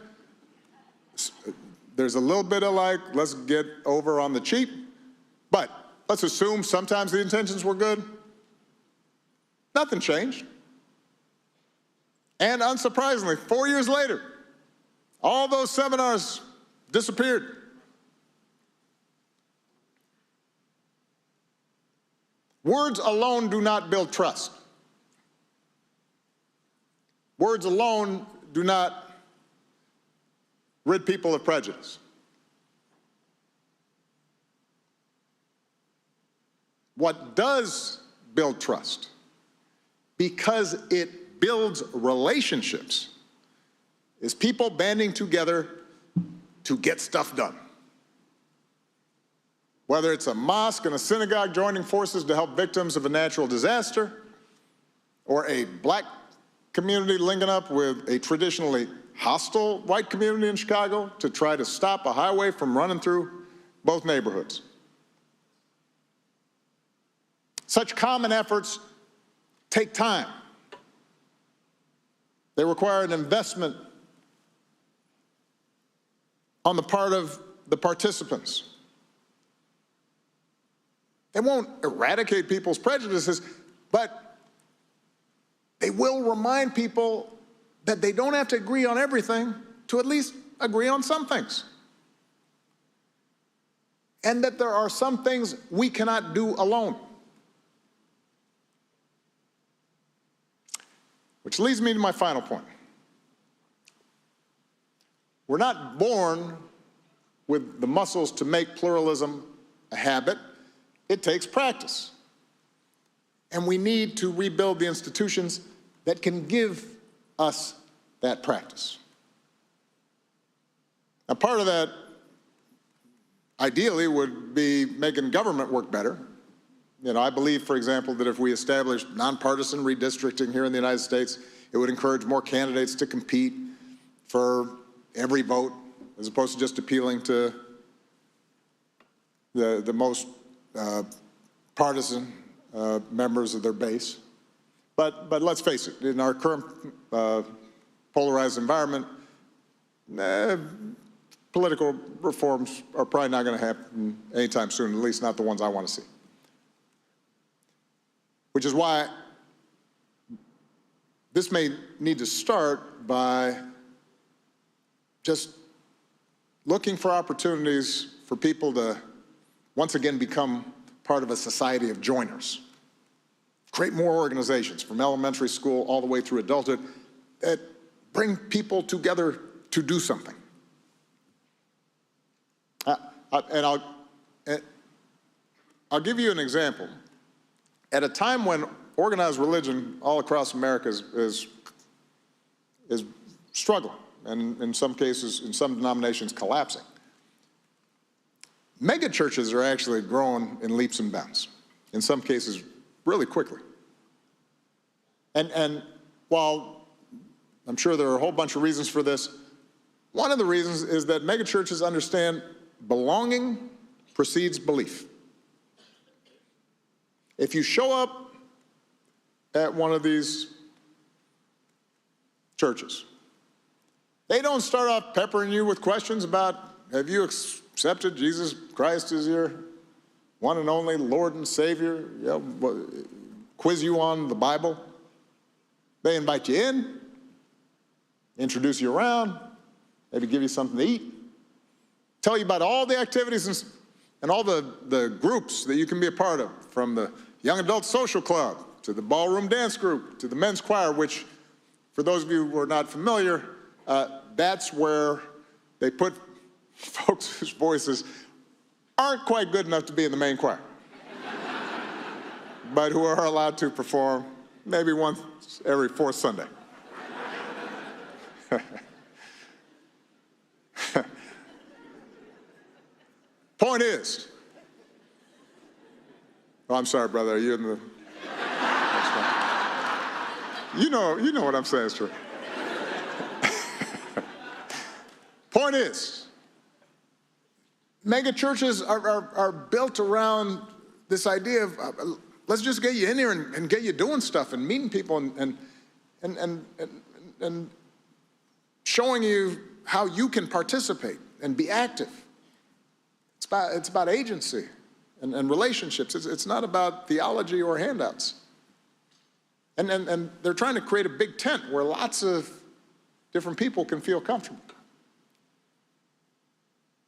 There's a little bit of like, let's get over on the cheap, but let's assume sometimes the intentions were good. Nothing changed. And unsurprisingly, 4 years later, all those seminars disappeared. Words alone do not build trust. Words alone do not rid people of prejudice. What does build trust, because it builds relationships, is people banding together to get stuff done. Whether it's a mosque and a synagogue joining forces to help victims of a natural disaster, or a black community linking up with a traditionally hostile white community in Chicago to try to stop a highway from running through both neighborhoods. Such common efforts take time. They require an investment on the part of the participants. They won't eradicate people's prejudices, but they will remind people that they don't have to agree on everything to at least agree on some things. And that there are some things we cannot do alone. Which leads me to my final point. We're not born with the muscles to make pluralism a habit. It takes practice. And we need to rebuild the institutions that can give us that practice. Now, part of that, ideally, would be making government work better. You know, I believe, for example, that if we established nonpartisan redistricting here in the United States, it would encourage more candidates to compete for every vote, as opposed to just appealing to the most partisan members of their base. But let's face it, in our current polarized environment, political reforms are probably not going to happen anytime soon, at least not the ones I want to see. Which is why this may need to start by just looking for opportunities for people to once again become part of a society of joiners. Create more organizations from elementary school all the way through adulthood that bring people together to do something. And I'll give you an example. At a time when organized religion all across America is struggling, and in some cases, in some denominations, collapsing, mega churches are actually growing in leaps and bounds, in some cases really quickly. And while I'm sure there are a whole bunch of reasons for this, one of the reasons is that mega churches understand belonging precedes belief. If you show up at one of these churches, they don't start off peppering you with questions about, have you accepted Jesus Christ as your one and only Lord and Savior? Quiz you on the Bible. They invite you in, introduce you around, maybe give you something to eat, tell you about all the activities and all the groups that you can be a part of, from the Young Adult Social Club to the Ballroom Dance Group to the Men's Choir, which, for those of you who are not familiar, that's where they put folks whose voices aren't quite good enough to be in the main choir, but who are allowed to perform maybe once every fourth Sunday. Point is, oh, I'm sorry, brother, are you in the, you know what I'm saying is true. Point is, mega churches are built around this idea of let's just get you in here and get you doing stuff and meeting people and and showing you how you can participate and be active. It's about agency and relationships. It's not about theology or handouts. And they're trying to create a big tent where lots of different people can feel comfortable.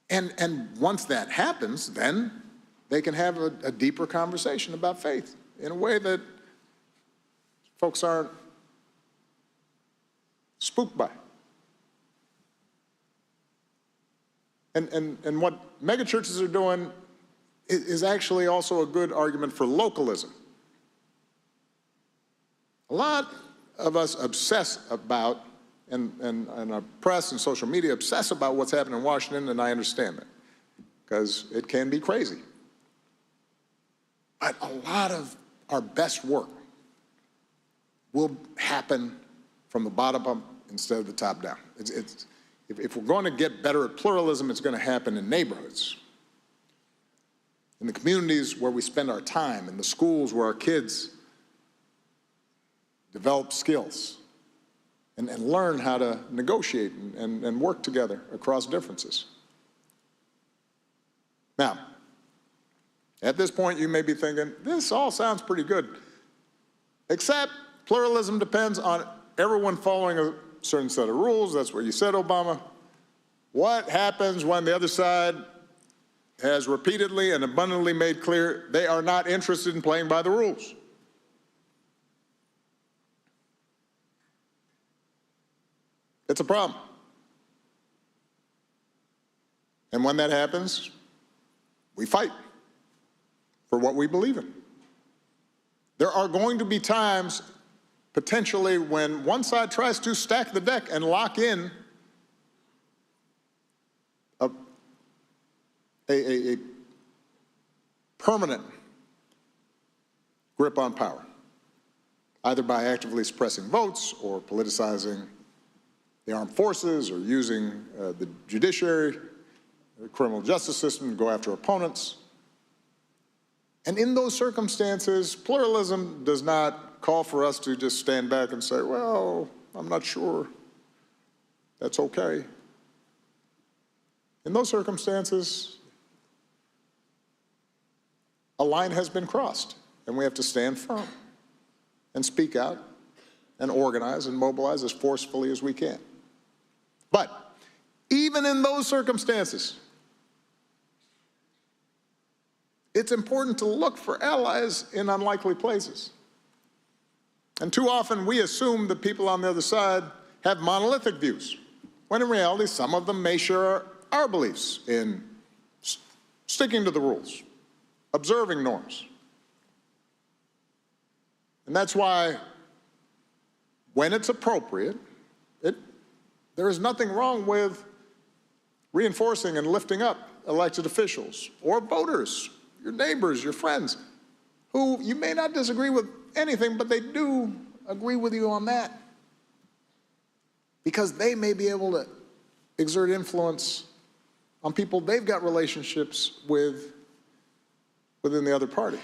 And once that happens, then they can have a deeper conversation about faith in a way that folks aren't spooked by. And what megachurches are doing is actually also a good argument for localism. A lot of us obsess about, and our press and social media obsess about what's happening in Washington, and I understand that, because it can be crazy. But a lot of our best work will happen from the bottom up instead of the top down. If we're going to get better at pluralism, it's going to happen in neighborhoods, in the communities where we spend our time, in the schools where our kids develop skills and learn how to negotiate and work together across differences. Now, at this point, you may be thinking, this all sounds pretty good, except pluralism depends on everyone following a certain set of rules. That's what you said, Obama. What happens when the other side has repeatedly and abundantly made clear they are not interested in playing by the rules? It's a problem. And when that happens, we fight for what we believe in. There are going to be times, potentially, when one side tries to stack the deck and lock in a permanent grip on power, either by actively suppressing votes or politicizing the armed forces or using the judiciary, the criminal justice system to go after opponents. And in those circumstances, pluralism does not call for us to just stand back and say, well, I'm not sure that's okay. In those circumstances, a line has been crossed, and we have to stand firm and speak out and organize and mobilize as forcefully as we can. But even in those circumstances, it's important to look for allies in unlikely places. And too often we assume that people on the other side have monolithic views, when in reality some of them may share our beliefs in sticking to the rules, observing norms. And that's why, when it's appropriate, there is nothing wrong with reinforcing and lifting up elected officials or voters, your neighbors, your friends, who you may not disagree with anything, but they do agree with you on that, because they may be able to exert influence on people they've got relationships with within the other party.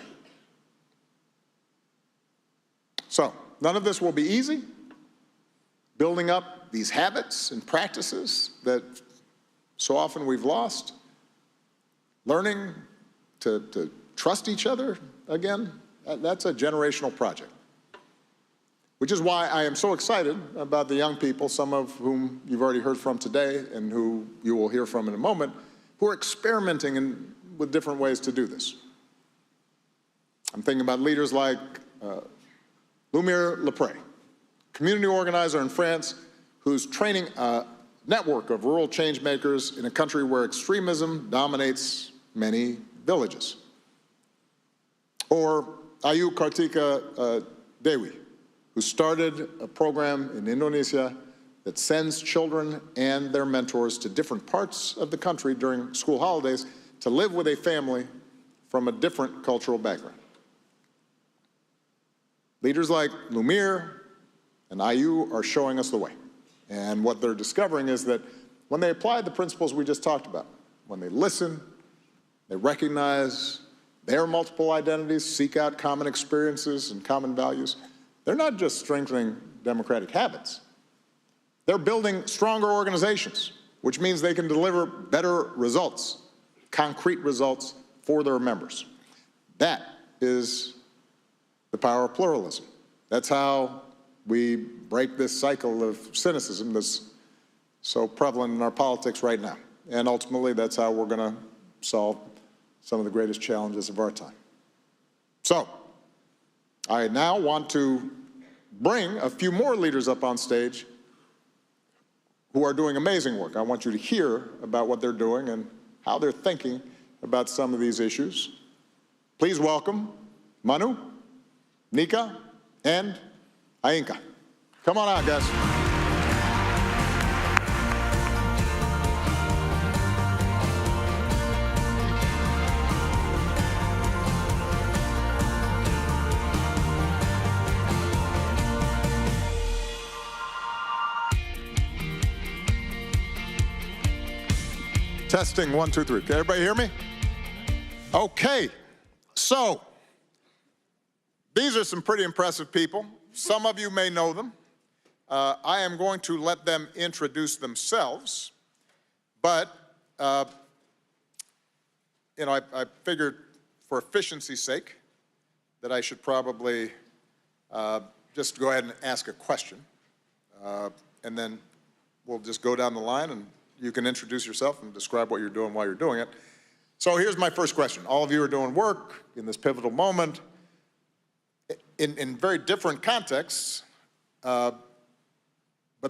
So, none of this will be easy. Building up these habits and practices that so often we've lost, learning to trust each other again, that's a generational project. Which is why I am so excited about the young people, some of whom you've already heard from today and who you will hear from in a moment, who are experimenting with different ways to do this. I'm thinking about leaders like Lumiere Lepre, community organizer in France, who's training a network of rural change makers in a country where extremism dominates many villages. Or Ayu Kartika Dewi, who started a program in Indonesia that sends children and their mentors to different parts of the country during school holidays to live with a family from a different cultural background. Leaders like Lumiere and Ayu are showing us the way. And what they're discovering is that when they apply the principles we just talked about, when they listen, they recognize their multiple identities, seek out common experiences and common values, they're not just strengthening democratic habits. They're building stronger organizations, which means they can deliver better results, concrete results for their members. That is the power of pluralism. That's how we break this cycle of cynicism that's so prevalent in our politics right now. And ultimately, that's how we're going to solve some of the greatest challenges of our time. So, I now want to bring a few more leaders up on stage who are doing amazing work. I want you to hear about what they're doing and how they're thinking about some of these issues. Please welcome Manu, Nika, and Ainka. Come on out, guys. Testing, 1, 2, 3. Can everybody hear me? Okay, so these are some pretty impressive people. Some of you may know them. I am going to let them introduce themselves, but I figured for efficiency's sake that I should probably just go ahead and ask a question, and then we'll just go down the line and you can introduce yourself and describe what you're doing while you're doing it. So here's my first question. All of you are doing work in this pivotal moment in very different contexts, but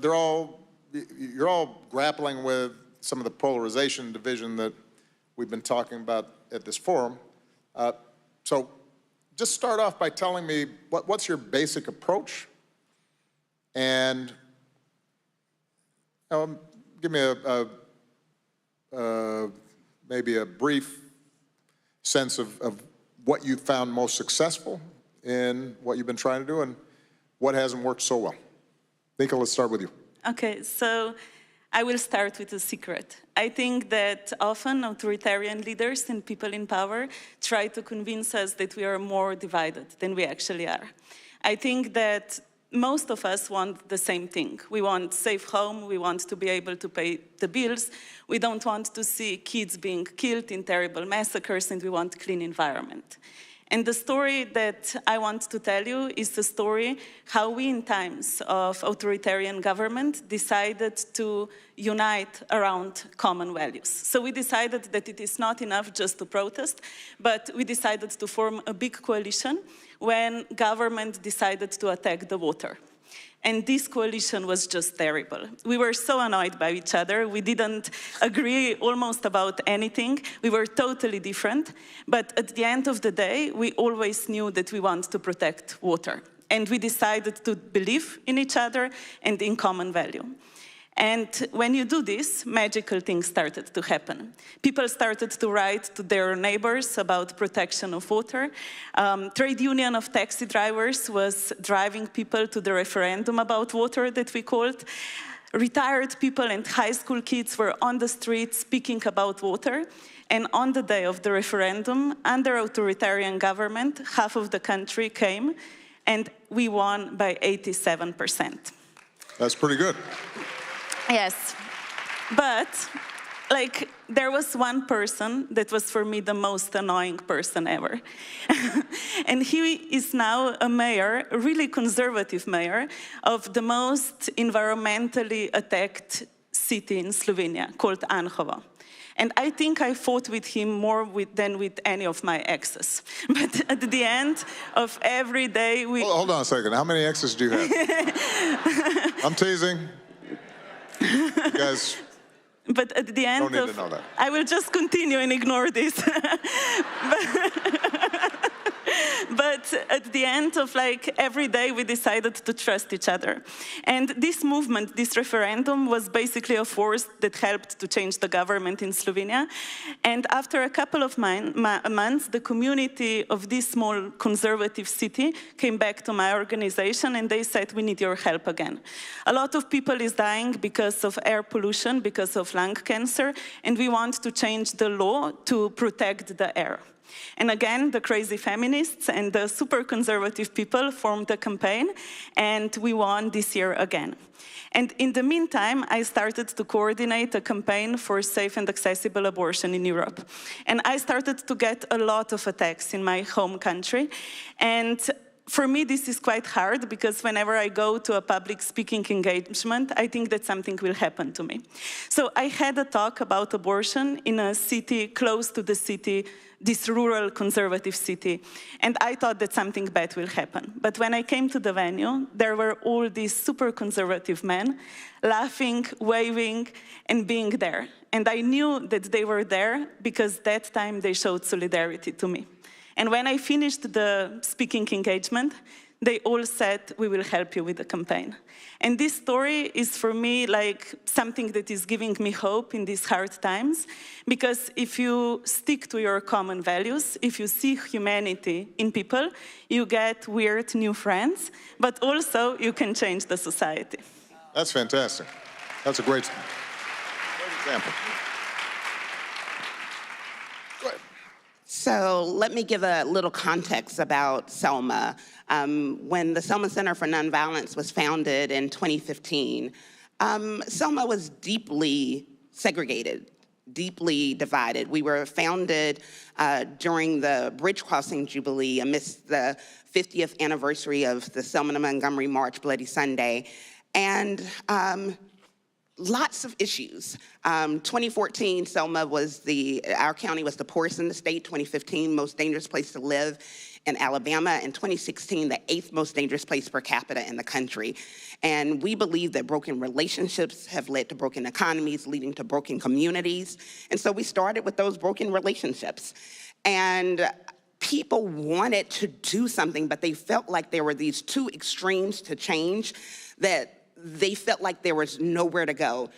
you're all grappling with some of the polarization division that we've been talking about at this forum. So just start off by telling me what's your basic approach, and give me maybe a brief sense of what you found most successful in what you've been trying to do and what hasn't worked so well. Nika, let's start with you. Okay, so I will start with a secret. I think that often authoritarian leaders and people in power try to convince us that we are more divided than we actually are. I think that most of us want the same thing. We want safe home, we want to be able to pay the bills, we don't want to see kids being killed in terrible massacres, and we want clean environment. And the story that I want to tell you is the story how we, in times of authoritarian government, decided to unite around common values. So we decided that it is not enough just to protest, but we decided to form a big coalition when government decided to attack the water. And this coalition was just terrible. We were so annoyed by each other. We didn't agree almost about anything. We were totally different. But at the end of the day, we always knew that we want to protect water. And we decided to believe in each other and in common value. And when you do this, magical things started to happen. People started to write to their neighbors about protection of water. Trade union of taxi drivers was driving people to the referendum about water that we called. Retired people and high school kids were on the streets speaking about water. And on the day of the referendum, under authoritarian government, half of the country came, and we won by 87%. That's pretty good. Yes, but there was one person that was for me the most annoying person ever. And he is now a mayor, a really conservative mayor, of the most environmentally attacked city in Slovenia, called Anhovo. And I think I fought with him more than with any of my exes. But at the end of every day, we... Hold on a second. How many exes do you have? I'm teasing. You guys but at the end don't need to know that. I will just continue and ignore this. But at the end of every day, we decided to trust each other. And this movement, this referendum, was basically a force that helped to change the government in Slovenia. And after a couple of months, the community of this small conservative city came back to my organization and they said, we need your help again. A lot of people is dying because of air pollution, because of lung cancer, and we want to change the law to protect the air. And again, the crazy feminists and the super conservative people formed a campaign, and we won this year again. And in the meantime, I started to coordinate a campaign for safe and accessible abortion in Europe. And I started to get a lot of attacks in my home country. And for me, this is quite hard because whenever I go to a public speaking engagement, I think that something will happen to me. So I had a talk about abortion in a city close to the city, this rural conservative city, and I thought that something bad will happen. But when I came to the venue, there were all these super conservative men laughing, waving, and being there. And I knew that they were there because that time they showed solidarity to me. And when I finished the speaking engagement, they all said, we will help you with the campaign. And this story is for me like something that is giving me hope in these hard times, because if you stick to your common values, if you see humanity in people, you get weird new friends, but also you can change the society. That's fantastic. That's a great example. So let me give a little context about Selma. When the Selma Center for Nonviolence was founded in 2015, Selma was deeply segregated, deeply divided. We were founded during the Bridge Crossing Jubilee amidst the 50th anniversary of the Selma to Montgomery March, Bloody Sunday, and lots of issues. 2014, Selma was our county was the poorest in the state. 2015, most dangerous place to live in Alabama. In 2016, the 8th most dangerous place per capita in the country. And we believe that broken relationships have led to broken economies, leading to broken communities. And so we started with those broken relationships. And people wanted to do something, but they felt like there were these two extremes to change that they felt like there was nowhere to go,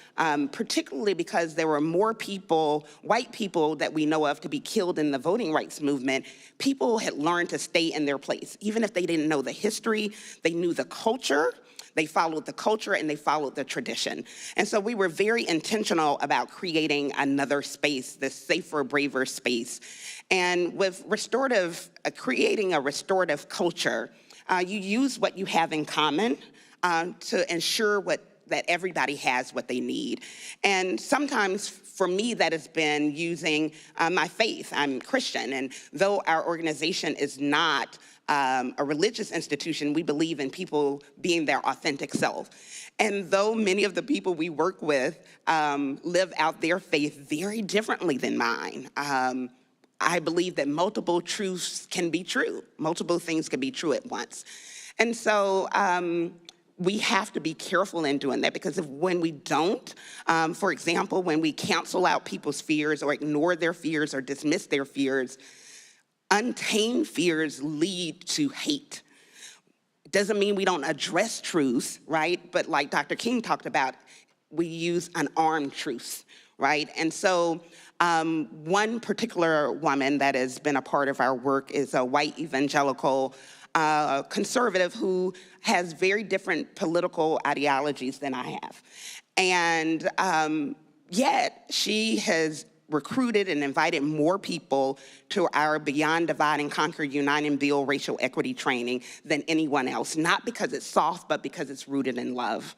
particularly because there were more people, white people that we know of, to be killed in the voting rights movement. People had learned to stay in their place. Even if they didn't know the history, they knew the culture, they followed the culture, and they followed the tradition. And so we were very intentional about creating another space, this safer, braver space. And with creating a restorative culture, you use what you have in common to ensure that everybody has what they need. And sometimes, for me, that has been using my faith. I'm Christian, and though our organization is not a religious institution, we believe in people being their authentic self. And though many of the people we work with live out their faith very differently than mine, I believe that multiple truths can be true. Multiple things can be true at once. And so, we have to be careful in doing that, because when we don't, for example, when we cancel out people's fears or ignore their fears or dismiss their fears, untamed fears lead to hate. It doesn't mean we don't address truth, right? But like Dr. King talked about, we use unarmed truth, right? And so one particular woman that has been a part of our work is a white evangelical conservative who has very different political ideologies than I have. And yet she has recruited and invited more people to our Beyond Divide and Conquer, Unite and Build racial equity training than anyone else, not because it's soft, but because it's rooted in love.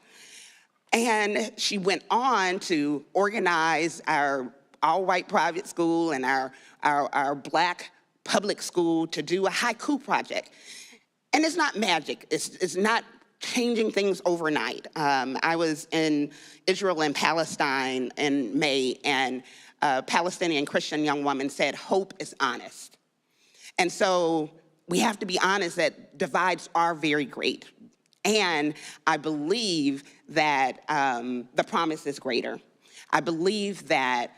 And she went on to organize our all-white private school and our Black public school to do a haiku project. And it's not magic. It's not changing things overnight. I was in Israel and Palestine in May, and a Palestinian Christian young woman said, "Hope is honest." And so we have to be honest that divides are very great. And I believe that the promise is greater. I believe that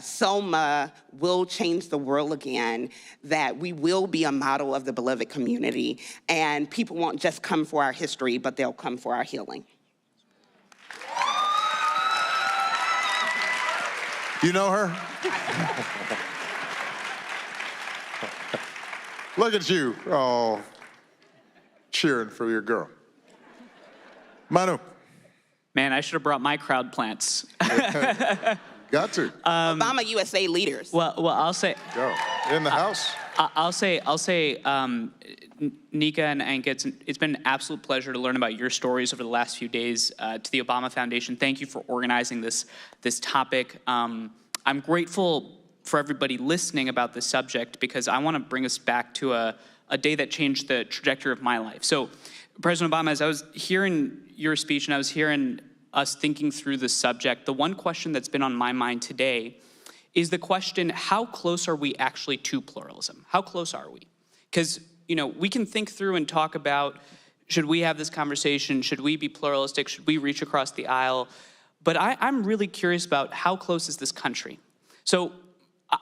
Selma will change the world again, that we will be a model of the beloved community, and people won't just come for our history, but they'll come for our healing. You know her? Look at you, oh, cheering for your girl. Manu. Man, I should have brought my crowd plants. Got to. Obama USA leaders. Well, I'll say. Go. in the House. I'll say, Nika and Anka, it's been an absolute pleasure to learn about your stories over the last few days. To the Obama Foundation, thank you for organizing this topic. I'm grateful for everybody listening about this subject because I want to bring us back to a day that changed the trajectory of my life. So, President Obama, as I was hearing your speech and I was hearing us thinking through this subject, the one question that's been on my mind today is the question, how close are we actually to pluralism? How close are we? Because, we can think through and talk about, should we have this conversation? Should we be pluralistic? Should we reach across the aisle? But I'm really curious about how close is this country? So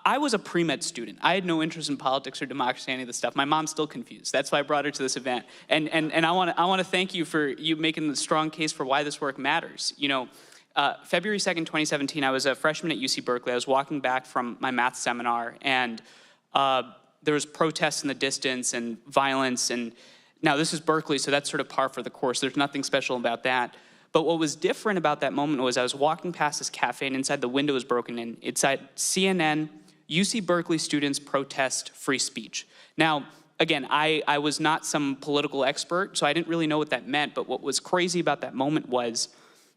I was a pre-med student. I had no interest in politics or democracy, any of this stuff. My mom's still confused. That's why I brought her to this event. And I want to thank you for you making the strong case for why this work matters. February 2nd, 2017, I was a freshman at UC Berkeley. I was walking back from my math seminar, and there was protests in the distance and violence. And now this is Berkeley, so that's sort of par for the course. There's nothing special about that. But what was different about that moment was I was walking past this cafe, and inside the window was broken in. It said CNN, UC Berkeley students protest free speech. Now, again, I was not some political expert, so I didn't really know what that meant. But what was crazy about that moment was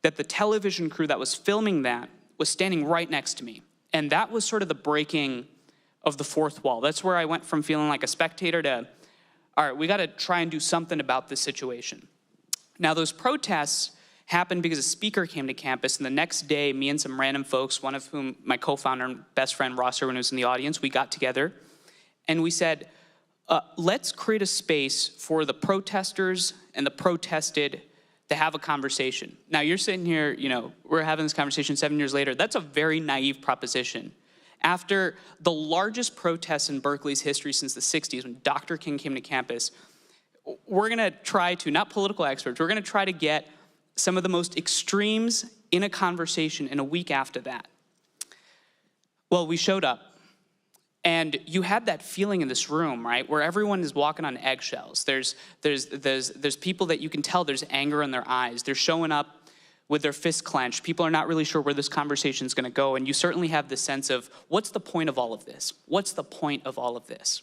that the television crew that was filming that was standing right next to me. And that was sort of the breaking of the fourth wall. That's where I went from feeling like a spectator to, all right, we got to try and do something about this situation. Now, those protests happened because a speaker came to campus, and the next day, me and some random folks, one of whom my co-founder and best friend Ross Irwin was in the audience, we got together, and we said, let's create a space for the protesters and the protested to have a conversation. Now, you're sitting here, we're having this conversation 7 years later. That's a very naive proposition. After the largest protests in Berkeley's history since the 60s, when Dr. King came to campus, we're going to try to, not political experts, we're going to try to get some of the most extremes in a conversation in a week after that. Well, we showed up. And you had that feeling in this room, right, where everyone is walking on eggshells. There's people that you can tell there's anger in their eyes. They're showing up with their fists clenched. People are not really sure where this conversation is going to go. And you certainly have the sense of, what's the point of all of this? What's the point of all of this?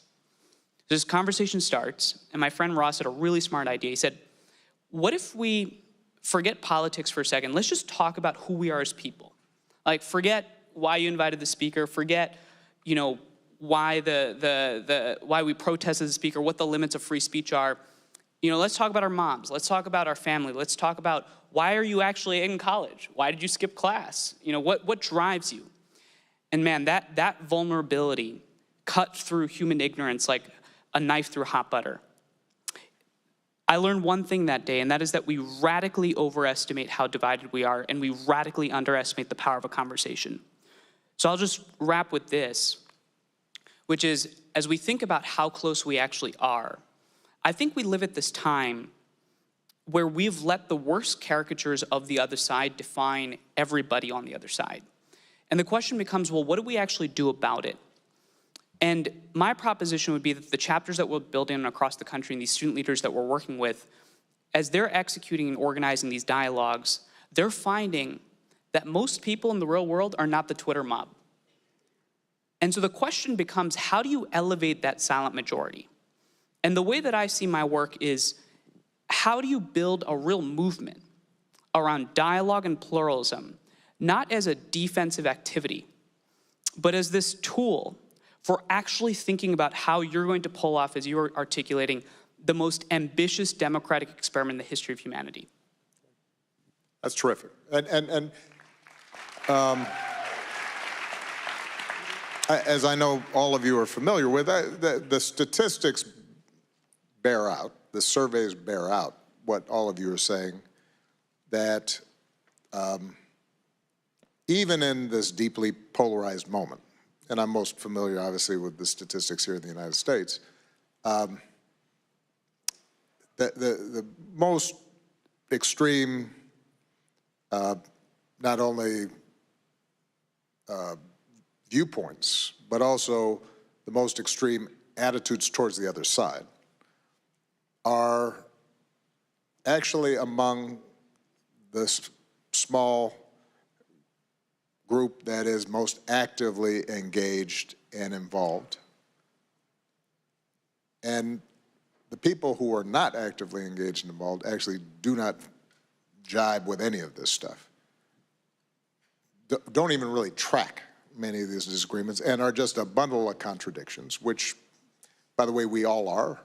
This conversation starts, and my friend Ross had a really smart idea. He said, what if we forget politics for a second? Let's just talk about who we are as people. Like, forget why you invited the speaker. Forget, why why we protest as a speaker, what the limits of free speech are. Let's talk about our moms. Let's talk about our family. Let's talk about, why are you actually in college? Why did you skip class? What drives you? And man, that vulnerability cut through human ignorance like a knife through hot butter. I learned one thing that day, and that is that we radically overestimate how divided we are, and we radically underestimate the power of a conversation. So I'll just wrap with this, which is, as we think about how close we actually are, I think we live at this time where we've let the worst caricatures of the other side define everybody on the other side. And the question becomes, well, what do we actually do about it? And my proposition would be that the chapters that we're building across the country and these student leaders that we're working with, as they're executing and organizing these dialogues, they're finding that most people in the real world are not the Twitter mob. And so the question becomes, how do you elevate that silent majority? And the way that I see my work is, how do you build a real movement around dialogue and pluralism, not as a defensive activity, but as this tool for actually thinking about how you're going to pull off, as you were articulating, the most ambitious democratic experiment in the history of humanity? That's terrific. As I know all of you are familiar with, the statistics bear out, the surveys bear out what all of you are saying, that even in this deeply polarized moment, and I'm most familiar, obviously, with the statistics here in the United States, the most extreme, not only viewpoints, but also the most extreme attitudes towards the other side are actually among this small group that is most actively engaged and involved And the people who are not actively engaged and involved actually do not jibe with any of this stuff. Don't even really track many of these disagreements and are just a bundle of contradictions, which, by the way, we all are.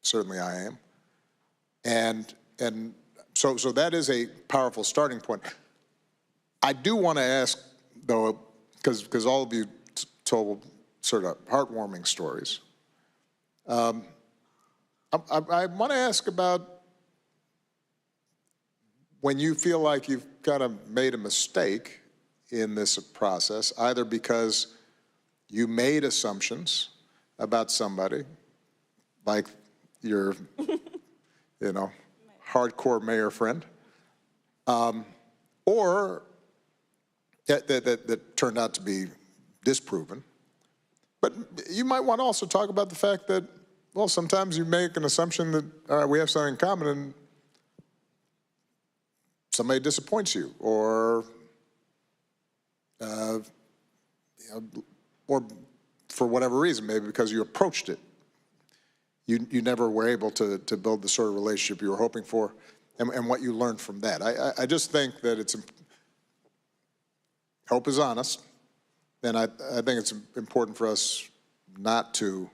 Certainly I am. And so that is a powerful starting point. I do want to ask, though, because all of you told sort of heartwarming stories. I want to ask about when you feel like you've kind of made a mistake in this process, either because you made assumptions about somebody, like your, hardcore mayor friend, or that turned out to be disproven. But you might want to also talk about the fact that, well, sometimes you make an assumption that, all right, we have something in common, and somebody disappoints you, or or for whatever reason, maybe because you approached it, you never were able to build the sort of relationship you were hoping for, and what you learned from that. I just think that it's, hope is honest, and I think it's important for us not to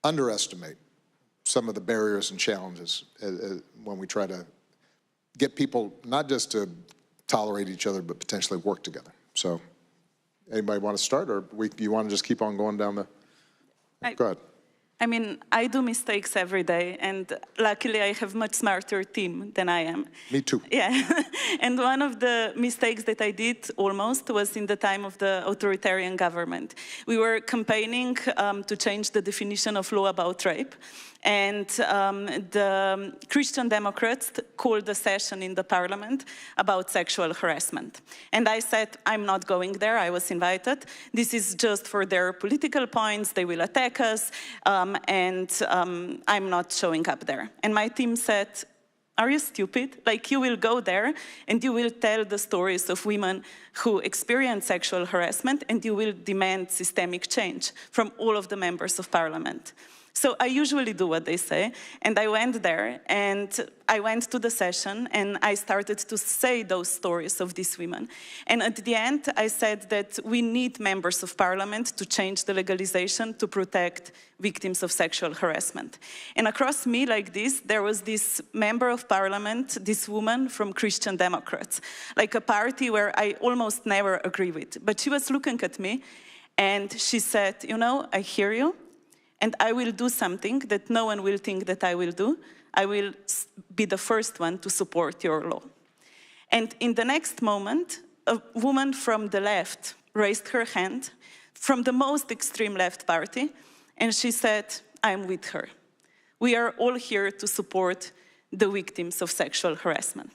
underestimate some of the barriers and challenges when we try to get people not just to tolerate each other, but potentially work together. So, anybody want to start, or you want to just keep on going down the? Go ahead. I mean, I do mistakes every day, and luckily I have much smarter team than I am. Me too. Yeah, and one of the mistakes that I did almost was in the time of the authoritarian government. We were campaigning to change the definition of law about rape, and the Christian Democrats called a session in the parliament about sexual harassment. And I said, I'm not going there, I was invited. This is just for their political points, they will attack us, and I'm not showing up there. And my team said, are you stupid? Like, you will go there and you will tell the stories of women who experience sexual harassment, and you will demand systemic change from all of the members of parliament. So I usually do what they say, and I went there, and I went to the session, and I started to say those stories of these women. And at the end, I said that we need members of parliament to change the legalization to protect victims of sexual harassment. And across me, like this, there was this member of parliament, this woman from Christian Democrats, like a party where I almost never agree with. But she was looking at me, and she said, I hear you, and I will do something that no one will think that I will do. I will be the first one to support your law. And in the next moment, a woman from the left raised her hand, from the most extreme left party, and she said, I'm with her. We are all here to support the victims of sexual harassment.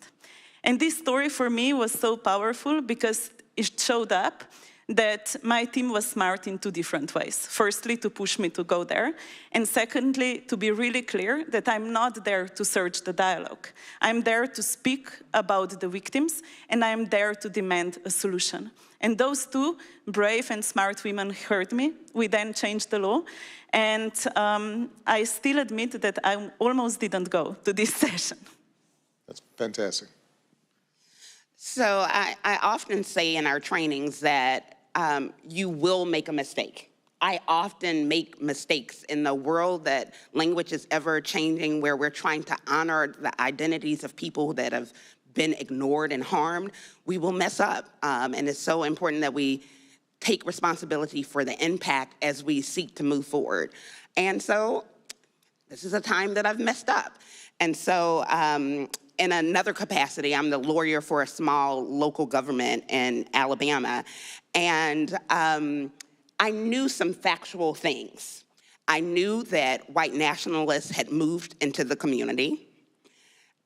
And this story for me was so powerful because it showed up that my team was smart in two different ways. Firstly, to push me to go there, and secondly, to be really clear that I'm not there to search the dialogue. I'm there to speak about the victims, and I'm there to demand a solution. And those two brave and smart women heard me. We then changed the law, and I still admit that I almost didn't go to this session. That's fantastic. So I often say in our trainings that you will make a mistake. I often make mistakes in the world that language is ever changing, where we're trying to honor the identities of people that have been ignored and harmed. We will mess up, and it's so important that we take responsibility for the impact as we seek to move forward. And so this is a time that I've messed up. And so in another capacity, I'm the lawyer for a small local government in Alabama, and I knew some factual things. I knew that white nationalists had moved into the community.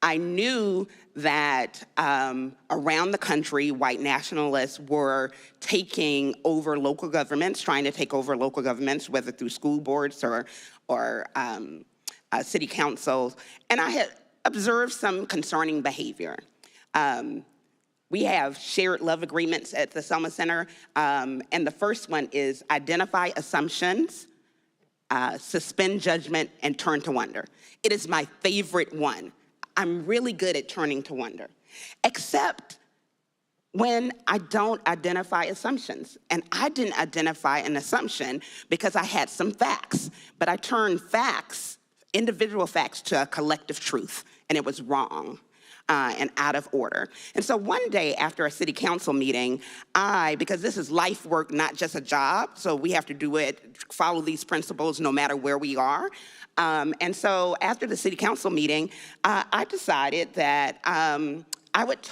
I knew that around the country, white nationalists were taking over local governments, trying to take over local governments, whether through school boards or city councils, and I had observed some concerning behavior. We have shared love agreements at the Selma Center, and the first one is identify assumptions, suspend judgment, and turn to wonder. It is my favorite one. I'm really good at turning to wonder, except when I don't identify assumptions. And I didn't identify an assumption because I had some facts, but I turned facts, individual facts, to a collective truth, and it was wrong. And out of order. And so one day after a city council meeting, because this is life work, not just a job, so we have to do it, follow these principles no matter where we are. And so after the city council meeting, I decided that I would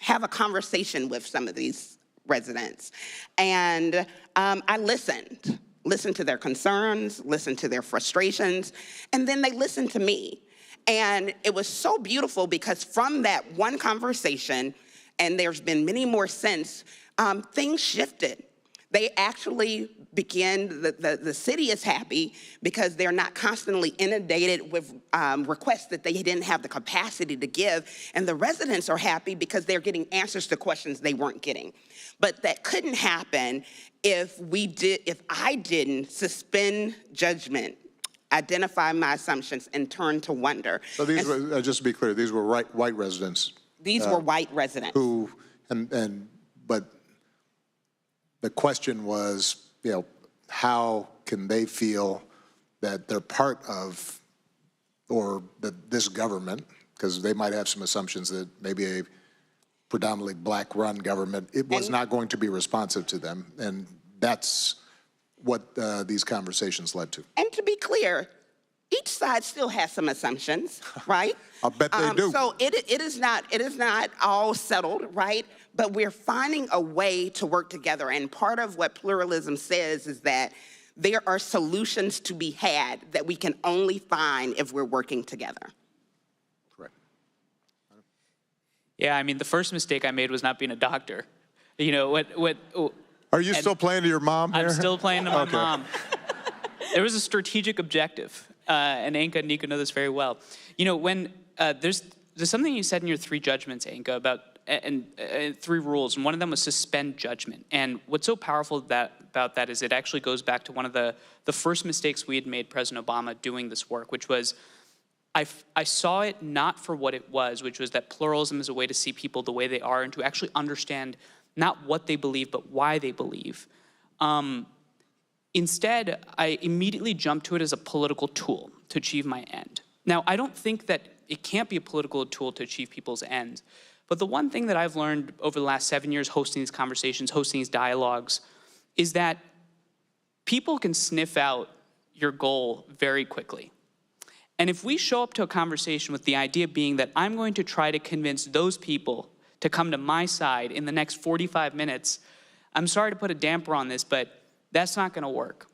have a conversation with some of these residents. And I listened to their concerns, listened to their frustrations, and then they listened to me. And it was so beautiful because from that one conversation, and there's been many more since, things shifted. They actually began, the city is happy because they're not constantly inundated with requests that they didn't have the capacity to give. And the residents are happy because they're getting answers to questions they weren't getting. But that couldn't happen if I didn't suspend judgment, identify my assumptions, and turn to wonder. So these were, just to be clear, these were white residents. These were white residents. But the question was, how can they feel that they're part of, or that this government, because they might have some assumptions that maybe a predominantly black-run government, it was not going to be responsive to them, and that's what these conversations led to. And to be clear, each side still has some assumptions, right? I bet they do. So it is not all settled, right? But we're finding a way to work together. And part of what pluralism says is that there are solutions to be had that we can only find if we're working together. Correct. Yeah, I mean, the first mistake I made was not being a doctor. Are you still playing to your mom here? I'm still playing to my mom. There was a strategic objective, and Anka and Nico know this very well. When there's something you said in your 3 judgments, Anka, about 3 rules, and one of them was suspend judgment. And what's so powerful about that is it actually goes back to one of the first mistakes we had made, President Obama, doing this work, which was I saw it not for what it was, which was that pluralism is a way to see people the way they are and to actually understand not what they believe, but why they believe. Instead, I immediately jumped to it as a political tool to achieve my end. Now, I don't think that it can't be a political tool to achieve people's ends, but the one thing that I've learned over the last 7 years hosting these conversations, hosting these dialogues, is that people can sniff out your goal very quickly. And if we show up to a conversation with the idea being that I'm going to try to convince those people to come to my side in the next 45 minutes, I'm sorry to put a damper on this, but that's not going to work.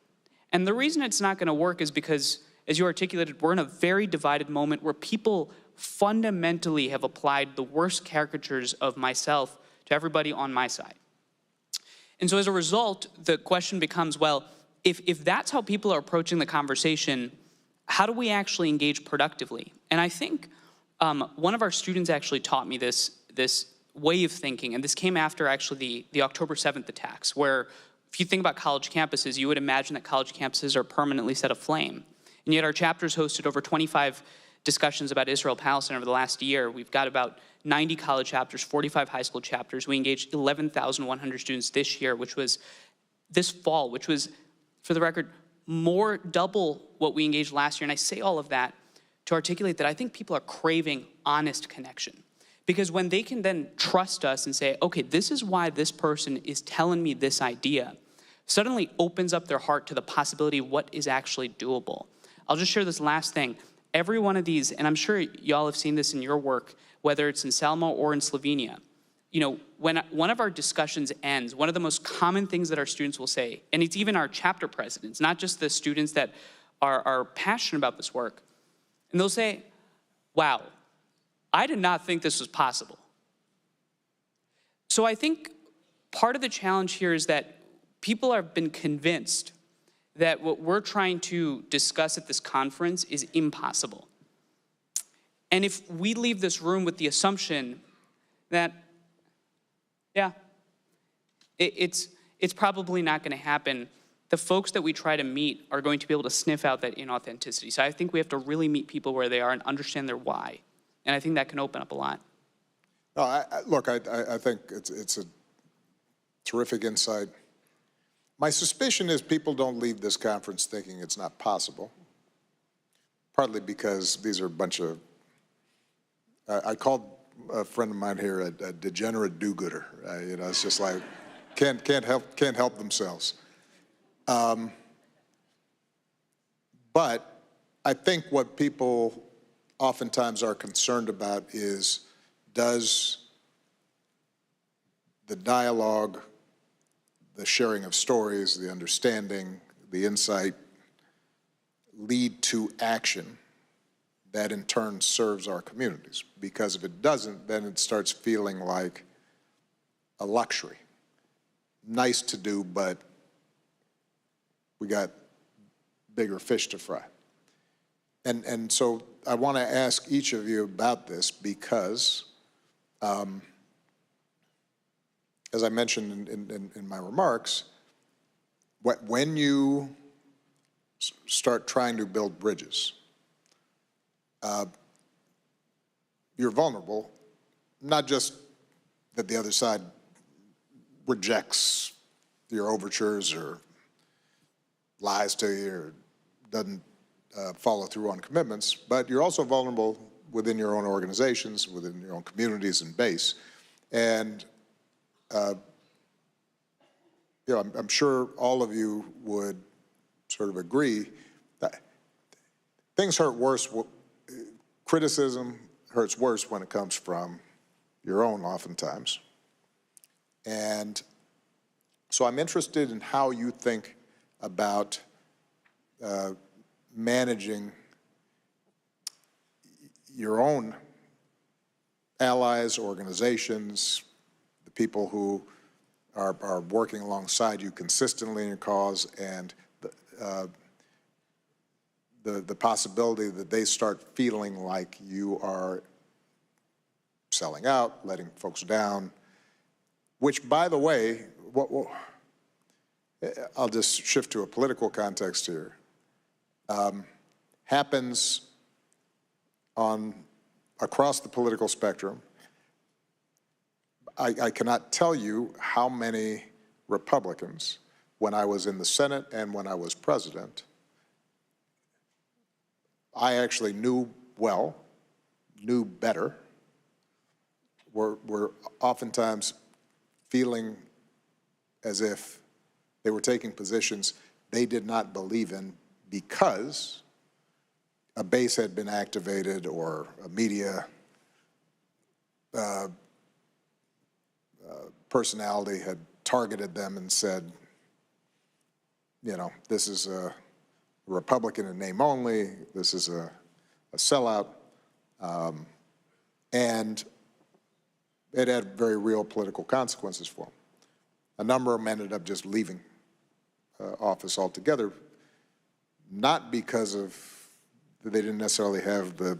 And the reason it's not going to work is because, as you articulated, we're in a very divided moment where people fundamentally have applied the worst caricatures of myself to everybody on my side. And so as a result, the question becomes, well, if that's how people are approaching the conversation, how do we actually engage productively? And I think one of our students actually taught me this way of thinking, and this came after actually the October 7th attacks, where if you think about college campuses, you would imagine that college campuses are permanently set aflame. And yet our chapters hosted over 25 discussions about Israel-Palestine over the last year. We've got about 90 college chapters, 45 high school chapters. We engaged 11,100 students this year, which was this fall, which was, for the record, more double what we engaged last year. And I say all of that to articulate that I think people are craving honest connection. Because when they can then trust us and say, okay, this is why this person is telling me this idea, suddenly opens up their heart to the possibility of what is actually doable. I'll just share this last thing. Every one of these, and I'm sure y'all have seen this in your work, whether it's in Selma or in Slovenia, when one of our discussions ends, one of the most common things that our students will say, and it's even our chapter presidents, not just the students that are passionate about this work, and they'll say, wow, I did not think this was possible. So I think part of the challenge here is that people have been convinced that what we're trying to discuss at this conference is impossible. And if we leave this room with the assumption that Yeah. It's probably not going to happen. The folks that we try to meet are going to be able to sniff out that inauthenticity. So I think we have to really meet people where they are and understand their why. And I think that can open up a lot. No, look, I think it's a terrific insight. My suspicion is people don't leave this conference thinking it's not possible, partly because these are a bunch of, I called a friend of mine here a degenerate do-gooder. You know, it's just like, can't help themselves. But I think what people oftentimes are concerned about is, does the dialogue, the sharing of stories, the understanding, the insight lead to action that in turn serves our communities? Because if it doesn't, then it starts feeling like a luxury. Nice to do, but we got bigger fish to fry. And so I want to ask each of you about this because, as I mentioned in my remarks, when you start trying to build bridges, you're vulnerable, not just that the other side rejects your overtures or lies to you or doesn't follow through on commitments, but you're also vulnerable within your own organizations, within your own communities and base. And you know, I'm sure all of you would sort of agree that things hurt worse, criticism hurts worse when it comes from your own oftentimes. And so I'm interested in how you think about managing your own allies, organizations, the people who are working alongside you consistently in your cause, and the possibility that they start feeling like you are selling out, letting folks down, which, by the way, I'll just shift to a political context here, happens across the political spectrum. I cannot tell you how many Republicans, when I was in the Senate and when I was president, I actually knew better, were oftentimes feeling as if they were taking positions they did not believe in because a base had been activated or a media personality had targeted them and said, you know, this is a Republican in name only, this is a sellout, and it had very real political consequences for them. A number of them ended up just leaving office altogether, not because they didn't necessarily have the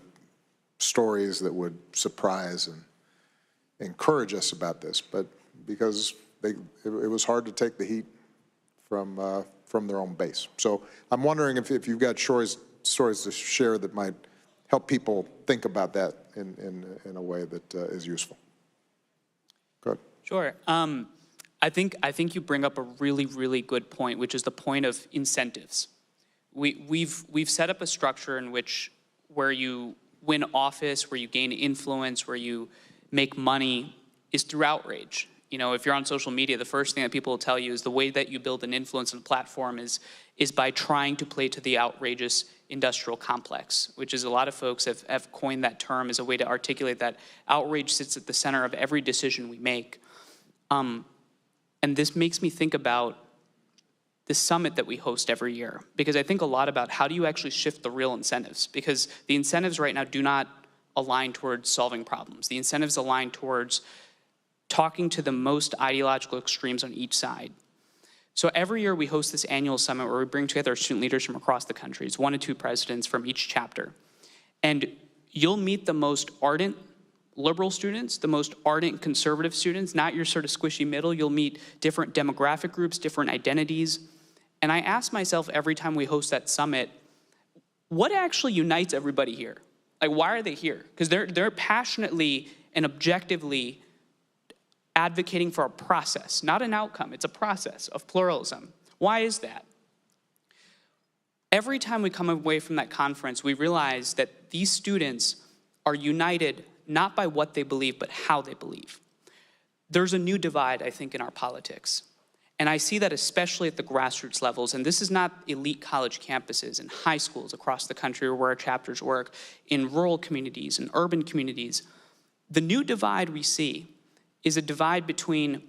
stories that would surprise and encourage us about this, but because it was hard to take the heat from their own base. So I'm wondering if you've got stories to share that might help people think about that in a way that is useful. Good. Sure. I think you bring up a really, really good point, which is the point of incentives. We've set up a structure in which where you win office, where you gain influence, where you make money is through outrage. You know, if you're on social media, the first thing that people will tell you is the way that you build an influence on a platform is by trying to play to the outrageous industrial complex, which is a lot of folks have coined that term as a way to articulate that outrage sits at the center of every decision we make. And this makes me think about the summit that we host every year, because I think a lot about how do you actually shift the real incentives, because the incentives right now do not align towards solving problems. The incentives align towards talking to the most ideological extremes on each side. So every year we host this annual summit where we bring together student leaders from across the country. It's 1 to 2 presidents from each chapter. And you'll meet the most ardent, liberal students, the most ardent conservative students, not your sort of squishy middle. You'll meet different demographic groups, different identities. And I ask myself every time we host that summit, what actually unites everybody here? Like, why are they here? Because they're passionately and objectively advocating for a process, not an outcome. It's a process of pluralism. Why is that? Every time we come away from that conference, we realize that these students are united not by what they believe, but how they believe. There's a new divide, I think, in our politics. And I see that especially at the grassroots levels. And this is not elite college campuses and high schools across the country where our chapters work, in rural communities and urban communities. The new divide we see is a divide between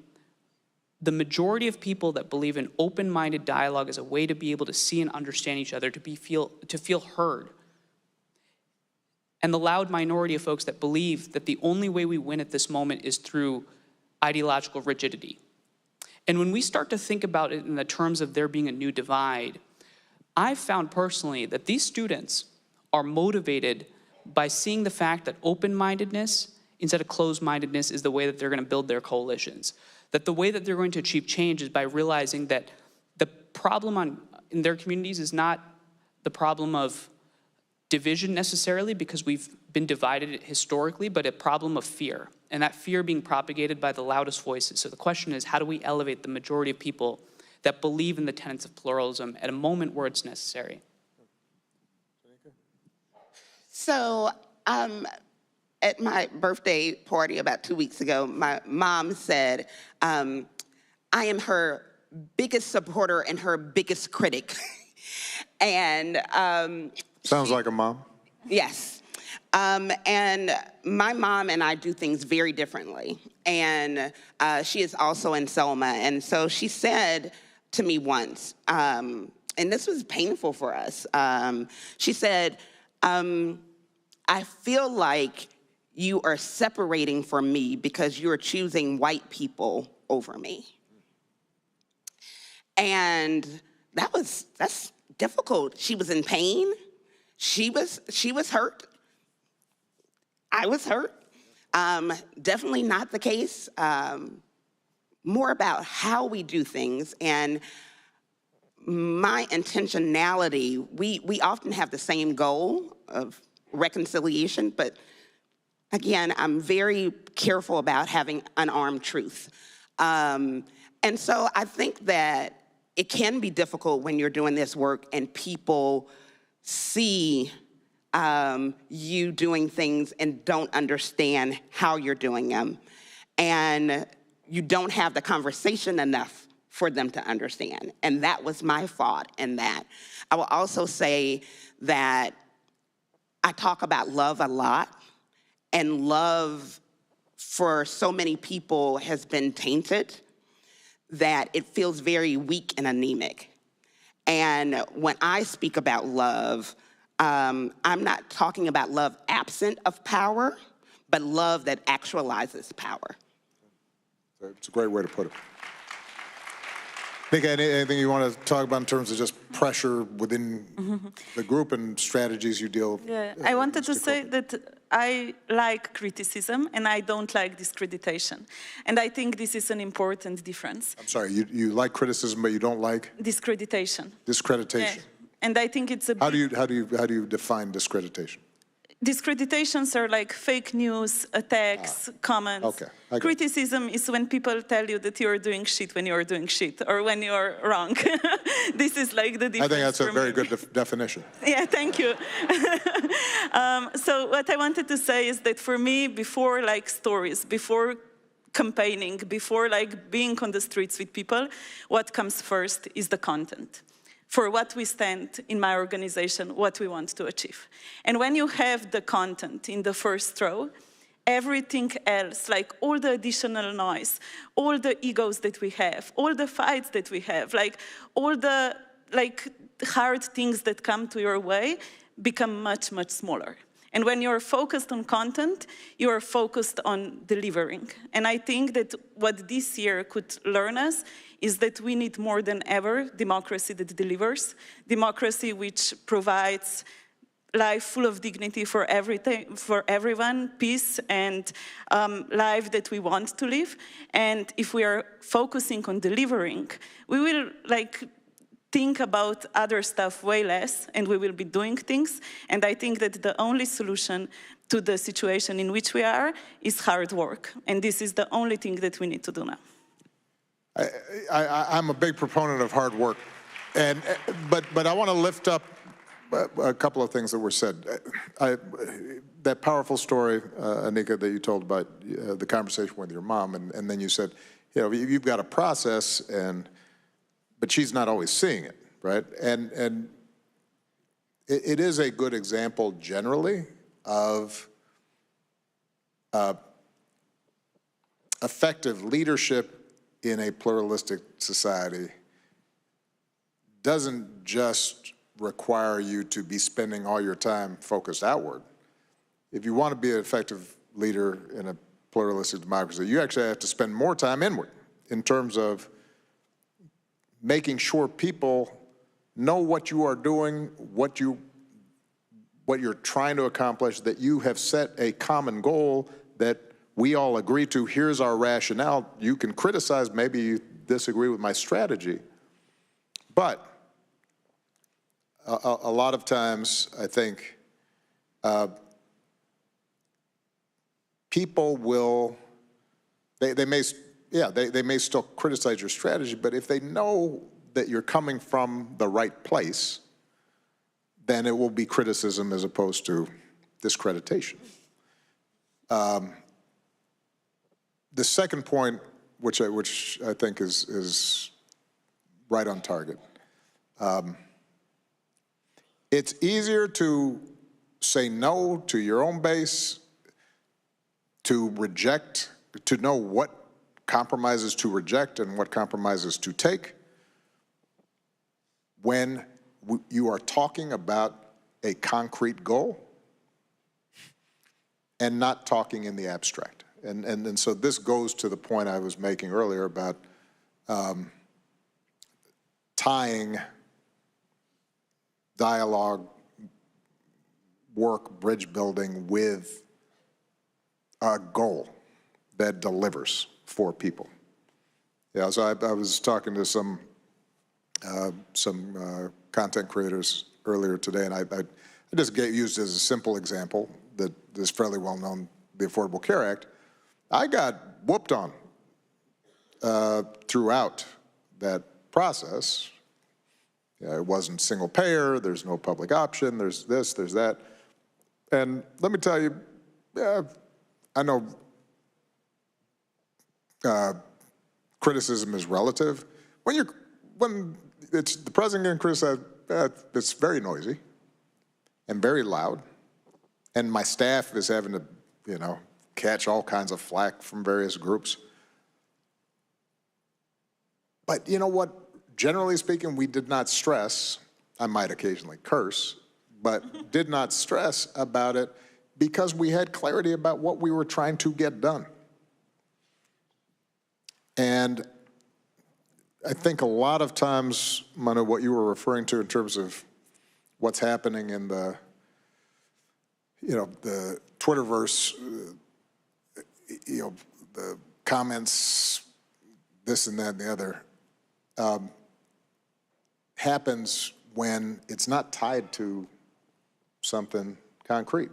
the majority of people that believe in open-minded dialogue as a way to be able to see and understand each other, to feel heard, and the loud minority of folks that believe that the only way we win at this moment is through ideological rigidity. And when we start to think about it in the terms of there being a new divide, I've found personally that these students are motivated by seeing the fact that open-mindedness instead of closed-mindedness is the way that they're going to build their coalitions. That the way that they're going to achieve change is by realizing that the problem in their communities is not the problem of division necessarily, because we've been divided historically, but a problem of fear, and that fear being propagated by the loudest voices. So the question is, how do we elevate the majority of people that believe in the tenets of pluralism at a moment where it's necessary? So at my birthday party about 2 weeks ago, my mom said, I am her biggest supporter and her biggest critic. And sounds like a mom. Yes. And my mom and I do things very differently. And she is also in Selma. And so she said to me once, and this was painful for us, she said, I feel like you are separating from me because you're choosing white people over me. And that's difficult. She was in pain. She was hurt. I was hurt. Definitely not the case. More about how we do things and my intentionality. We often have the same goal of reconciliation, but again, I'm very careful about having unarmed truth. And so I think that it can be difficult when you're doing this work and people see you doing things and don't understand how you're doing them. And you don't have the conversation enough for them to understand. And that was my fault in that. I will also say that I talk about love a lot, and love for so many people has been tainted that it feels very weak and anemic. And when I speak about love, I'm not talking about love absent of power, but love that actualizes power. It's a great way to put it. Nick, anything you want to talk about in terms of just pressure within the group and strategies you deal with? Yeah, I wanted to say that I like criticism and I don't like discreditation. And I think this is an important difference. I'm sorry, you like criticism, but you don't like? Discreditation. Discreditation. Yeah. And I think it's a how do you define discreditation? Discreditations are like fake news, attacks, comments. Okay. Criticism is when people tell you that you're doing shit when you're doing shit, or when you're wrong. This is like the difference. I think that's a very good definition. Yeah, thank you. So what I wanted to say is that for me, before like stories, before campaigning, before like being on the streets with people, what comes first is the content. For what we stand in my organization, what we want to achieve. And when you have the content in the first row, everything else, like all the additional noise, all the egos that we have, all the fights that we have, like all the like hard things that come to your way become much, much smaller. And when you're focused on content, you're focused on delivering. And I think that what this year could learn us is that we need more than ever democracy that delivers, democracy which provides life full of dignity for everything, for everyone, peace and life that we want to live. And if we are focusing on delivering, we will think about other stuff way less, and we will be doing things. And I think that the only solution to the situation in which we are is hard work. And this is the only thing that we need to do now. I'm a big proponent of hard work, but I want to lift up a couple of things that were said. That powerful story, Anika, that you told about the conversation with your mom, and then you said, you've got a process, but she's not always seeing it, right? And it is a good example generally of effective leadership in a pluralistic society doesn't just require you to be spending all your time focused outward. If you want to be an effective leader in a pluralistic democracy, you actually have to spend more time inward in terms of making sure people know what you are doing, what you're trying to accomplish, that you have set a common goal that we all agree to. Here's our rationale. You can criticize, maybe you disagree with my strategy, but a lot of times I think people will, they may still criticize your strategy, but if they know that you're coming from the right place, then it will be criticism as opposed to discreditation. The second point, which I think is right on target, it's easier to say no to your own base, to reject, to know what compromises to reject and what compromises to take, when you are talking about a concrete goal and not talking in the abstract. And so this goes to the point I was making earlier about tying dialogue, work, bridge building with a goal that delivers for people. Yeah, so I was talking to some content creators earlier today, and I just used as a simple example that is fairly well known, the Affordable Care Act. I got whooped on throughout that process. It wasn't single payer, there's no public option, there's this, there's that. And let me tell you, I know criticism is relative. When it's the president getting criticized, it's very noisy and very loud. And my staff is having to, catch all kinds of flack from various groups. But you know what? Generally speaking, we did not stress, I might occasionally curse, but did not stress about it because we had clarity about what we were trying to get done. And I think a lot of times, Manu, what you were referring to in terms of what's happening in the Twitterverse, the comments, this and that and the other, happens when it's not tied to something concrete.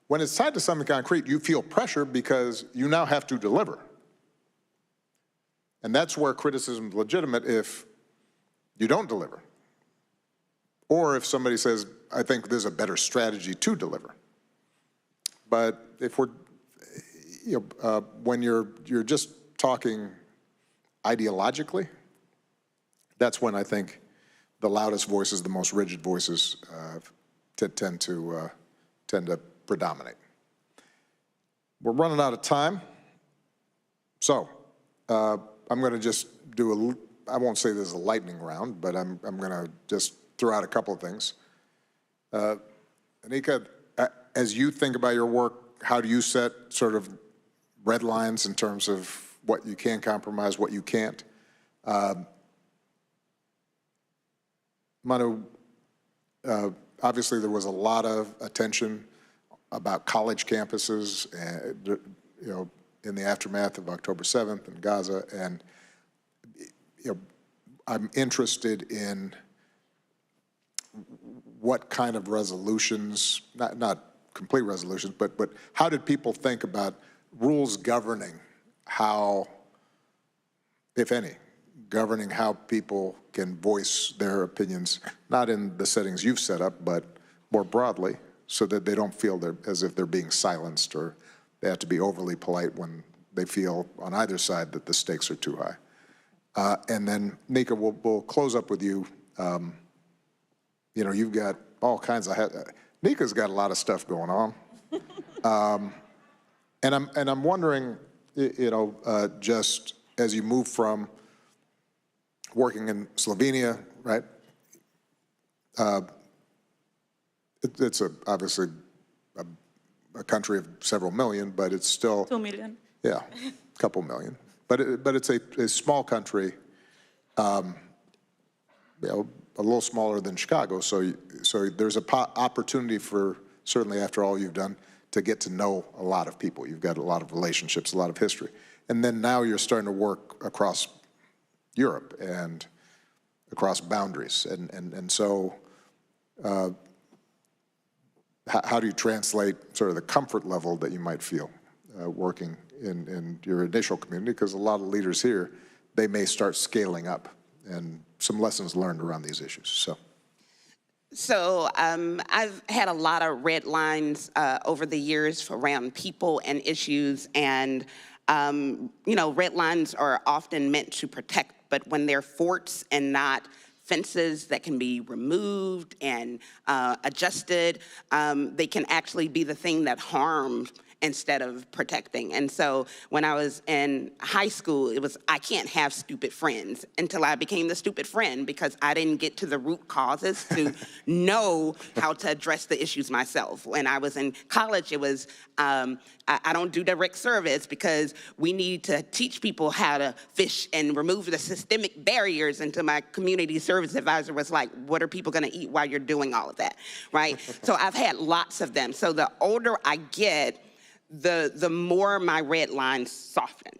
When it's tied to something concrete, you feel pressure because you now have to deliver. And that's where criticism is legitimate if you don't deliver. Or if somebody says, I think there's a better strategy to deliver. But if we're, when you're just talking ideologically, that's when I think the loudest voices, the most rigid voices tend to predominate. We're running out of time. So I'm going to just do I won't say this is a lightning round, but I'm going to just throw out a couple of things. Anika, as you think about your work, how do you set sort of red lines in terms of what you can compromise, what you can't? Manu, obviously there was a lot of attention about college campuses, and, in the aftermath of October 7th in Gaza, and I'm interested in what kind of resolutions, not complete resolutions, but how did people think about rules governing how, if any, governing how people can voice their opinions, not in the settings you've set up, but more broadly, so that they don't feel as if they're being silenced, or they have to be overly polite when they feel on either side that the stakes are too high. And then, Nika, we'll close up with you. You've got all kinds of, Nika's got a lot of stuff going on. And I'm wondering, just as you move from working in Slovenia, right? It's obviously a country of several million, but it's still 2 million. Yeah, a couple million. But it's a small country, a little smaller than Chicago. So there's an opportunity for, certainly after all you've done, to get to know a lot of people. You've got a lot of relationships, a lot of history. And then now you're starting to work across Europe and across boundaries. And so how do you translate sort of the comfort level that you might feel working in your initial community? Because a lot of leaders here, they may start scaling up, and some lessons learned around these issues. So I've had a lot of red lines over the years around people and issues, and red lines are often meant to protect, but when they're forts and not fences that can be removed and adjusted, they can actually be the thing that harms instead of protecting. And so when I was in high school, it was, I can't have stupid friends, until I became the stupid friend, because I didn't get to the root causes to know how to address the issues myself. When I was in college, it was, I don't do direct service because we need to teach people how to fish and remove the systemic barriers. Until my community service advisor was like, what are people gonna eat while you're doing all of that, right? So I've had lots of them. So the older I get, the more my red lines soften,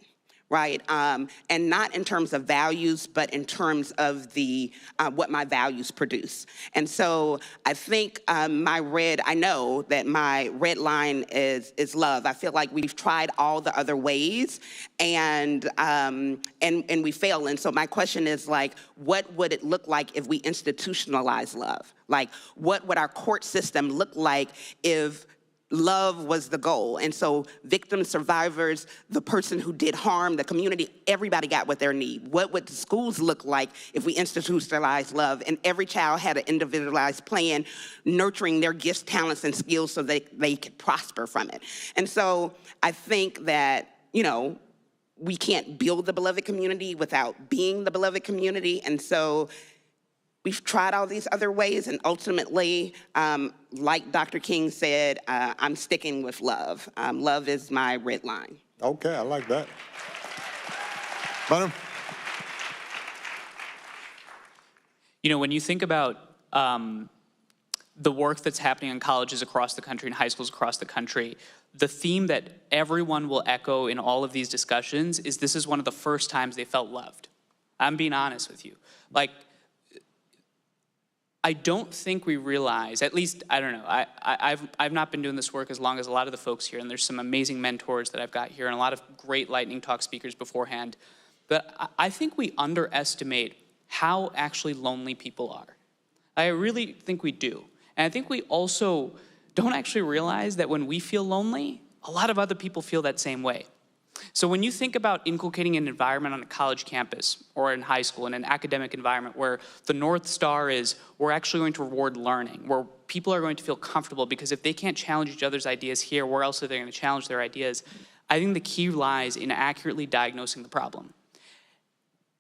right? And not in terms of values, but in terms of the what my values produce. And so I think I know that my red line is love. I feel like we've tried all the other ways, and we fail. And so my question is, like, what would it look like if we institutionalize love? Like, what would our court system look like if love was the goal? And so victims, survivors, the person who did harm, the community, everybody got what they need. What would the schools look like if we institutionalized love and every child had an individualized plan, nurturing their gifts, talents, and skills so they could prosper from it? And so I think that, we can't build the beloved community without being the beloved community. And so we've tried all these other ways, and ultimately, like Dr. King said, I'm sticking with love. Love is my red line. Okay, I like that. Madam? When you think about the work that's happening in colleges across the country and high schools across the country, the theme that everyone will echo in all of these discussions is this is one of the first times they felt loved. I'm being honest with you. Like, I don't think we realize, at least, I don't know, I've not been doing this work as long as a lot of the folks here, and there's some amazing mentors that I've got here and a lot of great lightning talk speakers beforehand, but I think we underestimate how actually lonely people are. I really think we do. And I think we also don't actually realize that when we feel lonely, a lot of other people feel that same way. So when you think about inculcating an environment on a college campus or in high school, in an academic environment where the North Star is we're actually going to reward learning, where people are going to feel comfortable, because if they can't challenge each other's ideas here, where else are they going to challenge their ideas? I think the key lies in accurately diagnosing the problem.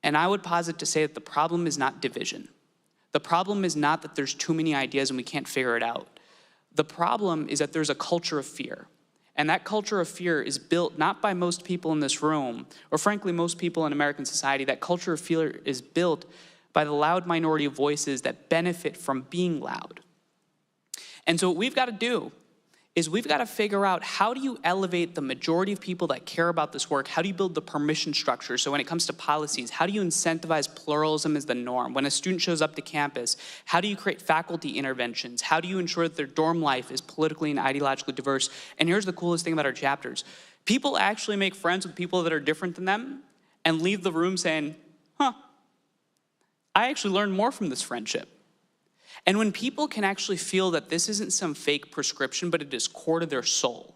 And I would posit to say that the problem is not division. The problem is not that there's too many ideas and we can't figure it out. The problem is that there's a culture of fear. And that culture of fear is built not by most people in this room, or frankly, most people in American society. That culture of fear is built by the loud minority of voices that benefit from being loud. And so what we've got to do is we've got to figure out, how do you elevate the majority of people that care about this work? How do you build the permission structure? So when it comes to policies, how do you incentivize pluralism as the norm? When a student shows up to campus, how do you create faculty interventions? How do you ensure that their dorm life is politically and ideologically diverse? And here's the coolest thing about our chapters. People actually make friends with people that are different than them and leave the room saying, huh, I actually learned more from this friendship. And when people can actually feel that this isn't some fake prescription, but it is core to their soul,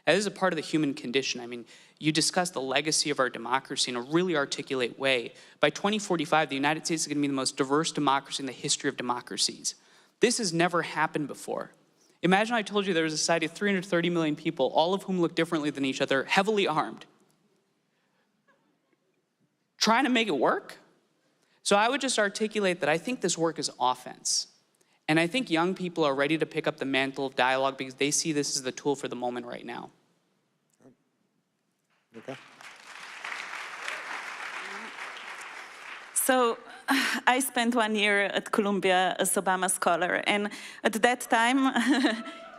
that is a part of the human condition. I mean, you discuss the legacy of our democracy in a really articulate way. By 2045, the United States is going to be the most diverse democracy in the history of democracies. This has never happened before. Imagine I told you there was a society of 330 million people, all of whom look differently than each other, heavily armed. Trying to make it work? So I would just articulate that I think this work is offense. And I think young people are ready to pick up the mantle of dialogue because they see this as the tool for the moment right now. Okay. So I spent 1 year at Columbia as Obama scholar, and at that time,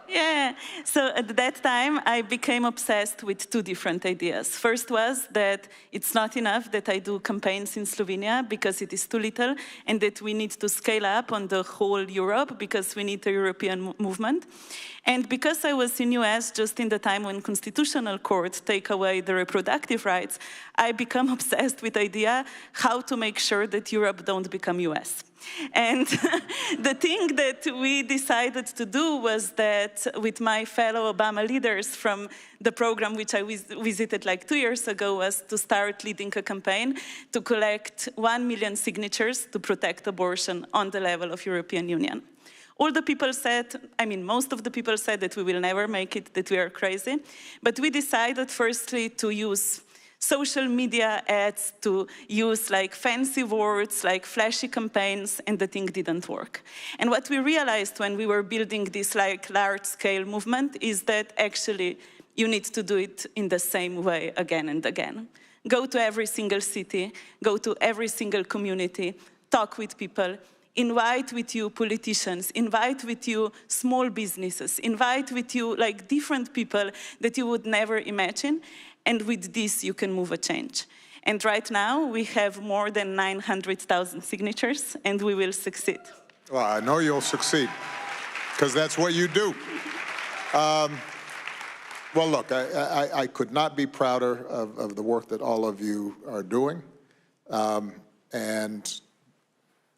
yeah, so at that time I became obsessed with two different ideas. First was that it's not enough that I do campaigns in Slovenia because it is too little, and that we need to scale up on the whole Europe because we need a European movement. And because I was in US just in the time when constitutional courts take away the reproductive rights, I became obsessed with the idea how to make sure that Europe don't become US. And the thing that we decided to do was that with my fellow Obama leaders from the program which I visited like 2 years ago, was to start leading a campaign to collect 1 million signatures to protect abortion on the level of European Union. All the people said, I mean, most of the people said that we will never make it, that we are crazy. But we decided firstly to use social media ads, to use like fancy words, like flashy campaigns, and the thing didn't work. And what we realized when we were building this like large-scale movement is that actually you need to do it in the same way again and again. Go to every single city, go to every single community, talk with people, invite with you politicians, invite with you small businesses, invite with you like different people that you would never imagine. And with this, you can move a change. And right now, we have more than 900,000 signatures, and we will succeed. Well, I know you'll succeed, because that's what you do. Well, look, I could not be prouder of the work that all of you are doing. And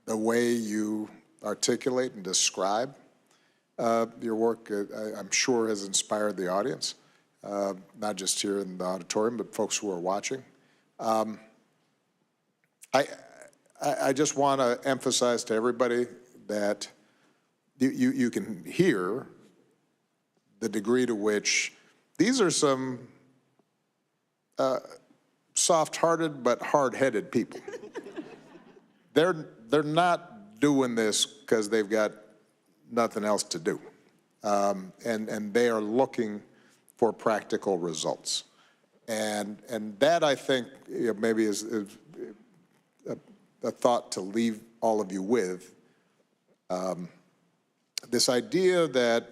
the way you articulate and describe your work, I'm sure has inspired the audience, not just here in the auditorium, but folks who are watching. I just want to emphasize to everybody that you can hear the degree to which these are some soft-hearted but hard-headed people. They're not doing this because they've got nothing else to do. And they are looking for practical results. And that, I think, maybe is a thought to leave all of you with. This idea that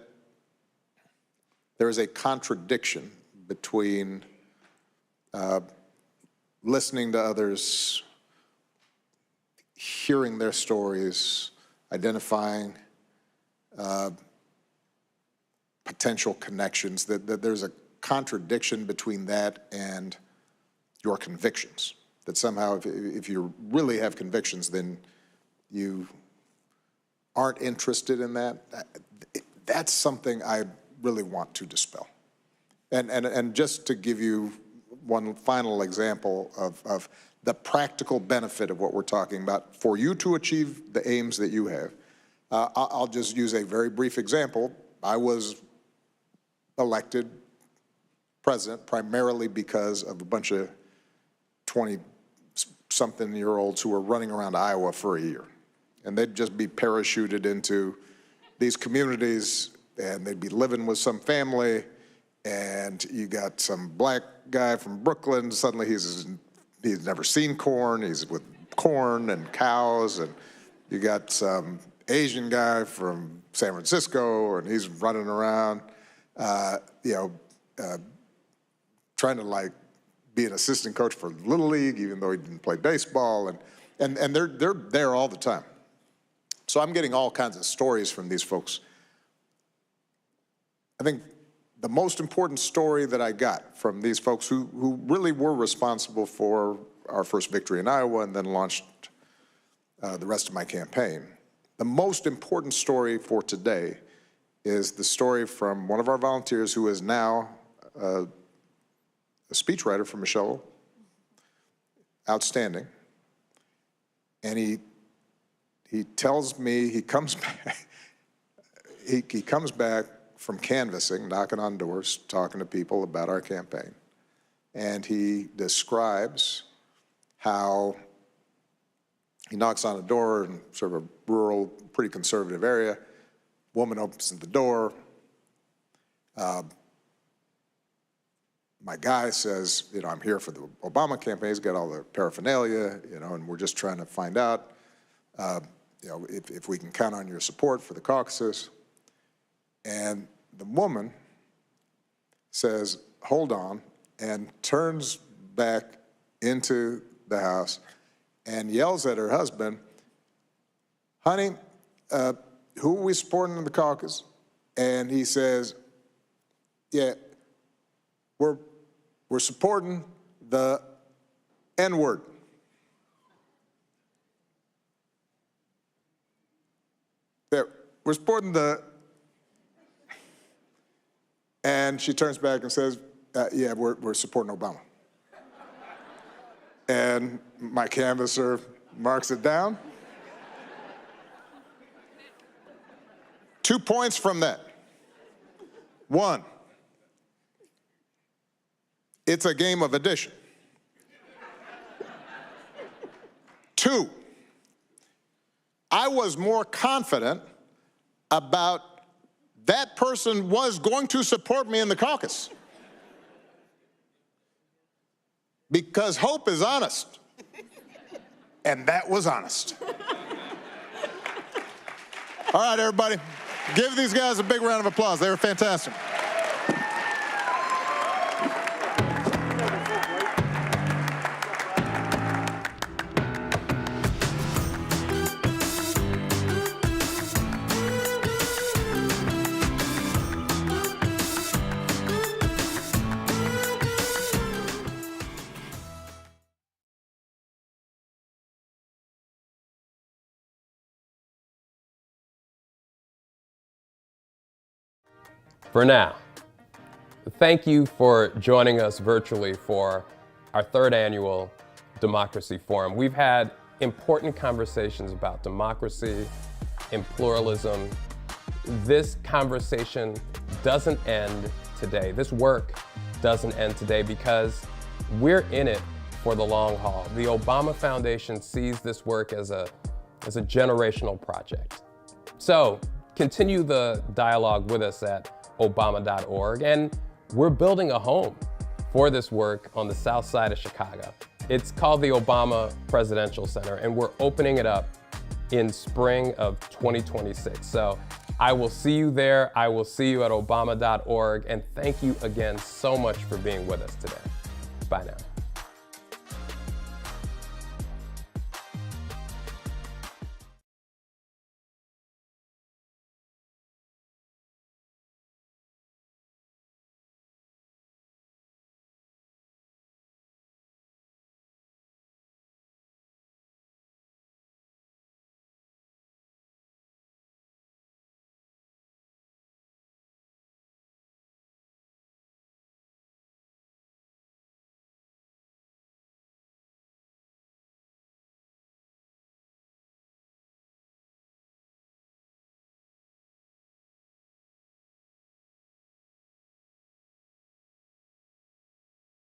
there is a contradiction between listening to others, hearing their stories, identifying potential connections, that there's a contradiction between that and your convictions. That somehow, if you really have convictions, then you aren't interested in that. That's something I really want to dispel. And just to give you one final example of the practical benefit of what we're talking about, for you to achieve the aims that you have, I'll just use a very brief example. I was elected president primarily because of a bunch of 20-something-year-olds who were running around Iowa for a year. And they'd just be parachuted into these communities, and they'd be living with some family, and you got some black guy from Brooklyn, suddenly he's never seen corn, he's with corn and cows, and you got some Asian guy from San Francisco, and he's running around, trying to like be an assistant coach for Little League, even though he didn't play baseball, and they're there all the time. So I'm getting all kinds of stories from these folks. I think the most important story that I got from these folks who really were responsible for our first victory in Iowa and then launched the rest of my campaign. The most important story for today is the story from one of our volunteers who is now a speechwriter for Michelle, outstanding. And he tells me, he comes back, he comes back from canvassing, knocking on doors, talking to people about our campaign. And he describes how he knocks on a door in sort of a rural, pretty conservative area. Woman opens the door. My guy says, I'm here for the Obama campaign. He's got all the paraphernalia, and we're just trying to find out, if we can count on your support for the caucuses. And the woman says, hold on, and turns back into the house and yells at her husband, honey, who are we supporting in the caucus? And he says, yeah, we're supporting the N-word. Yeah, we're supporting the, and she turns back and says, yeah, we're supporting Obama. And my canvasser marks it down. 2 points from that. 1, it's a game of addition. 2, I was more confident about that person was going to support me in the caucus. Because hope is honest. And that was honest. All right, everybody. Give these guys a big round of applause. They were fantastic. For now, thank you for joining us virtually for our 3rd annual Democracy Forum. We've had important conversations about democracy and pluralism. This conversation doesn't end today. This work doesn't end today because we're in it for the long haul. The Obama Foundation sees this work as a generational project. So continue the dialogue with us at obama.org, and we're building a home for this work on the south side of Chicago. It's called the Obama Presidential Center, and we're opening it up in spring of 2026. So I will see you there. I will see you at obama.org, and thank you again so much for being with us today. Bye now.